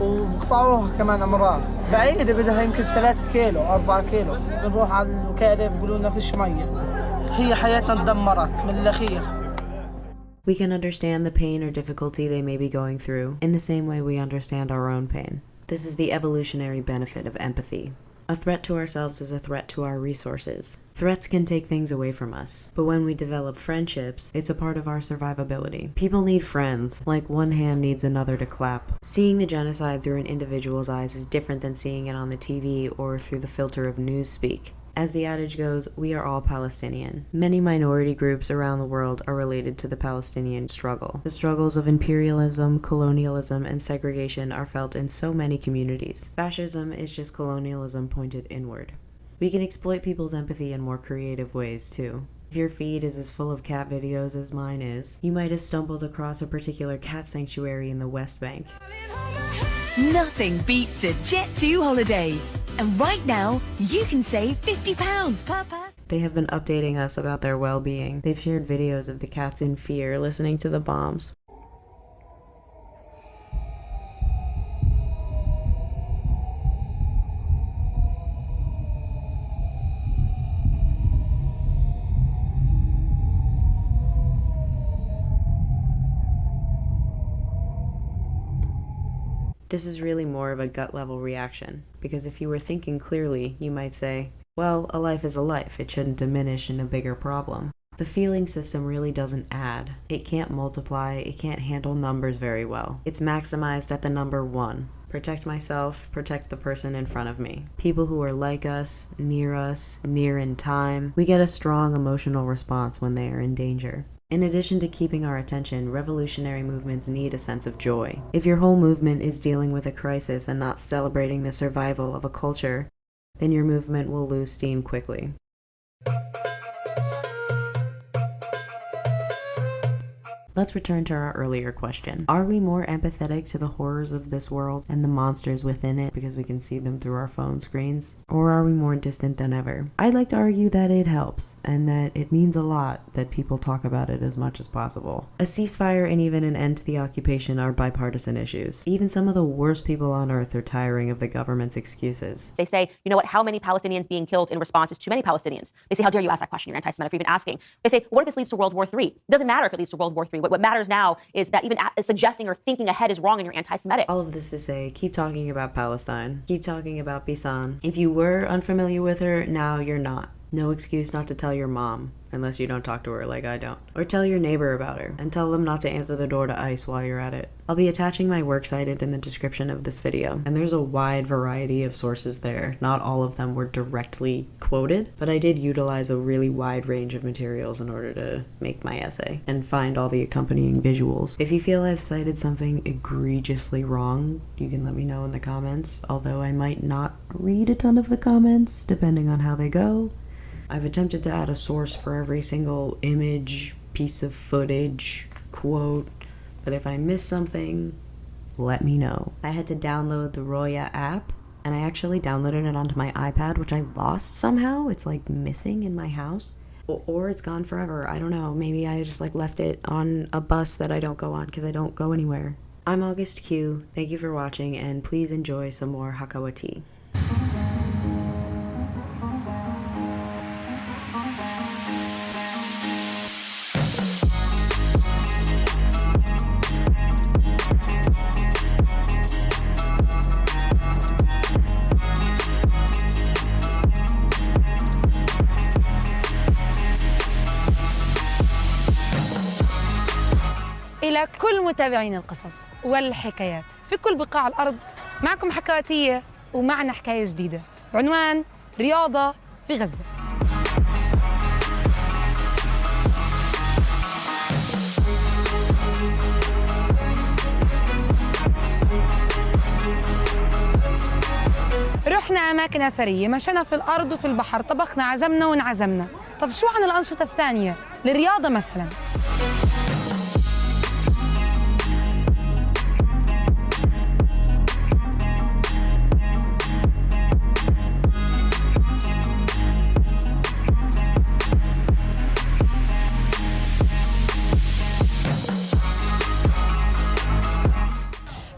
وبقطعوها كمان امراض. بعيدة بدها يمكن 3 كيلو 4 كيلو. بنروح على الوكالة بيقولوا لنا فيش مية. هي حياتنا اتدمرت من الأخير. We can understand the pain or difficulty they may be going through in the same way we understand our own pain. This is the evolutionary benefit of empathy. A threat to ourselves is a threat to our resources. Threats can take things away from us, but when we develop friendships, it's a part of our survivability. People need friends, like one hand needs another to clap. Seeing the genocide through an individual's eyes is different than seeing it on the TV or through the filter of newspeak. As the adage goes, we are all Palestinian. Many minority groups around the world are related to the Palestinian struggle. The struggles of imperialism, colonialism, and segregation are felt in so many communities. Fascism is just colonialism pointed inward. We can exploit people's empathy in more creative ways, too. If your feed is as full of cat videos as mine is, you might have stumbled across a particular cat sanctuary in the West Bank. Nothing beats a Jet2 holiday. And right now, you can save £50 per person. They have been updating us about their well-being. They've shared videos of the cats in fear, listening to the bombs. This is really more of a gut-level reaction, because if you were thinking clearly, you might say, well, a life is a life, it shouldn't diminish in a bigger problem. The feeling system really doesn't add. It can't multiply, it can't handle numbers very well. It's maximized at the number 1. Protect myself, protect the person in front of me. People who are like us, near in time, we get a strong emotional response when they are in danger. In addition to keeping our attention, revolutionary movements need a sense of joy. If your whole movement is dealing with a crisis and not celebrating the survival of a culture, then your movement will lose steam quickly. Let's return to our earlier question. Are we more empathetic to the horrors of this world and the monsters within it because we can see them through our phone screens? Or are we more distant than ever? I'd like to argue that it helps, and that it means a lot that people talk about it as much as possible. A ceasefire and even an end to the occupation are bipartisan issues. Even some of the worst people on earth are tiring of the government's excuses. They say, you know what, how many Palestinians being killed in response is too many Palestinians. They say, how dare you ask that question? You're anti-Semitic for even asking. They say, what if this leads to World War III? It doesn't matter if it leads to World War III. What matters now is that even suggesting or thinking ahead is wrong and you're anti-Semitic. All of this to say, keep talking about Palestine. Keep talking about Bisan. If you were unfamiliar with her, now you're not. No excuse not to tell your mom, unless you don't talk to her like I don't. Or tell your neighbor about her, and tell them not to answer the door to ICE while you're at it. I'll be attaching my works cited in the description of this video, and there's a wide variety of sources there. Not all of them were directly quoted, but I did utilize a really wide range of materials in order to make my essay, and find all the accompanying visuals. If you feel I've cited something egregiously wrong, you can let me know in the comments, although I might not read a ton of the comments, depending on how they go. I've attempted to add a source for every single image, piece of footage, quote, but if I miss something, let me know. I had to download the Roya app, and I actually downloaded it onto my iPad, which I lost somehow. It's like missing in my house, or it's gone forever. I don't know. Maybe I just like left it on a bus that I don't go on because I don't go anywhere. I'm August Q. Thank you for watching, and please enjoy some more Hakawa tea. إلى كل متابعين القصص والحكايات في كل بقاع الأرض، معكم حكواتية ومعنا حكاية جديدة بعنوان رياضة في غزة. رحنا أماكن أثرية، مشينا في الأرض وفي البحر، طبخنا، عزمنا وانعزمنا. طب شو عن الأنشطة الثانية؟ للرياضة مثلاً.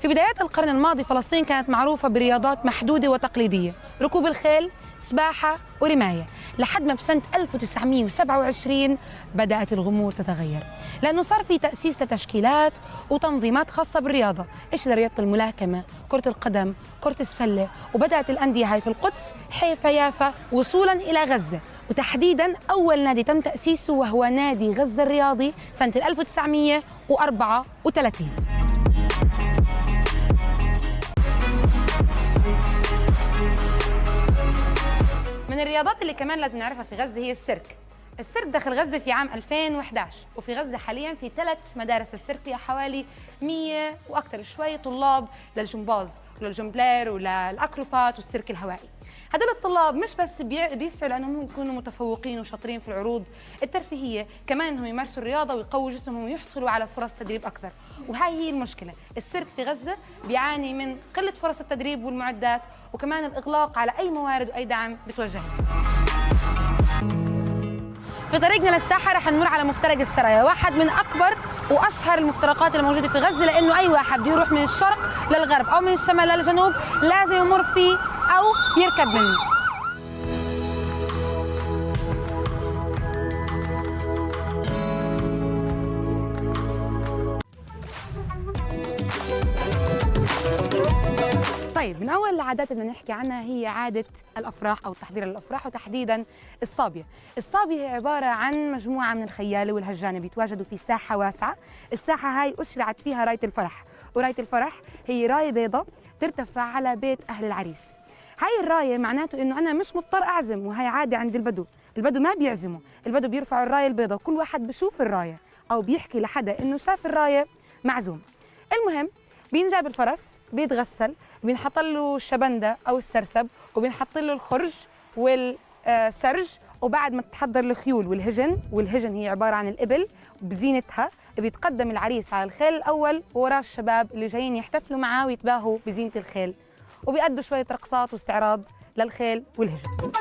في بدايات القرن الماضي فلسطين كانت معروفة برياضات محدودة وتقليدية، ركوب الخيل، سباحة ورماية، لحد ما بسنة 1927 بدأت الأمور تتغير، لأنه صار في تأسيس لتشكيلات وتنظيمات خاصة بالرياضة، إيش لرياضة الملاكمة، كرة القدم، كرة السلة، وبدأت الأندية هاي في القدس، حيفا، يافا، وصولاً إلى غزة، وتحديداً أول نادي تم تأسيسه وهو نادي غزة الرياضي سنة 1934. من الرياضات اللي كمان لازم نعرفها في غزة هي السيرك. السيرك دخل غزة في عام 2011، وفي غزة حاليا في 3 مدارس السيرك، فيها حوالي 100 وأكثر شوي طلاب للجمباز وللجمبلير وللأكروبات والسيرك الهوائي. هدول الطلاب مش بس بيسعوا لأنهم يكونوا متفوقين وشاطرين في العروض الترفيهية، كمان أنهم يمارسوا الرياضة ويقووا جسمهم ويحصلوا على فرص تدريب أكثر. وهاي هي المشكلة، السيرك في غزة بيعاني من قلة فرص التدريب والمعدات، وكمان الإغلاق على أي موارد وأي دعم بتوجه له. في طريقنا للساحة رح نمر على مفترق السرايا، واحد من أكبر وأشهر المفترقات الموجودة في غزة، لأنه أي واحد بيروح من الشرق للغرب أو من الشمال للجنوب لازم يمر فيه أو يركب منه. طيب، من أول العادات اللي نحكي عنها هي عادة الأفراح أو تحضير الأفراح، وتحديداً الصابية. الصابية هي عبارة عن مجموعة من الخيالة والهجانة بيتواجدوا في ساحة واسعة. الساحة هاي أشرعت فيها راية الفرح، وراية الفرح هي راية بيضاء ترتفع على بيت أهل العريس. هاي الراية معناته إنه أنا مش مضطر أعزم، وهي عادة عند البدو. البدو ما بيعزموا، البدو بيرفعوا الراية البيضاء، كل واحد بشوف الراية أو بيحكي لحدا إنه شاف الراية معزوم. المهم بينجاب الفرس، بيتغسل، بينحط له الشبندة أو السرسب، وبينحط له الخرج والسرج، وبعد ما تتحضر الخيول والهجن هي عبارة عن الإبل بزينتها، بيتقدم العريس على الخيل الأول، ووراه الشباب اللي جايين يحتفلوا معاه ويتباهوا بزينة الخيل، وبيأدوا شوية رقصات واستعراض للخيل والهجن.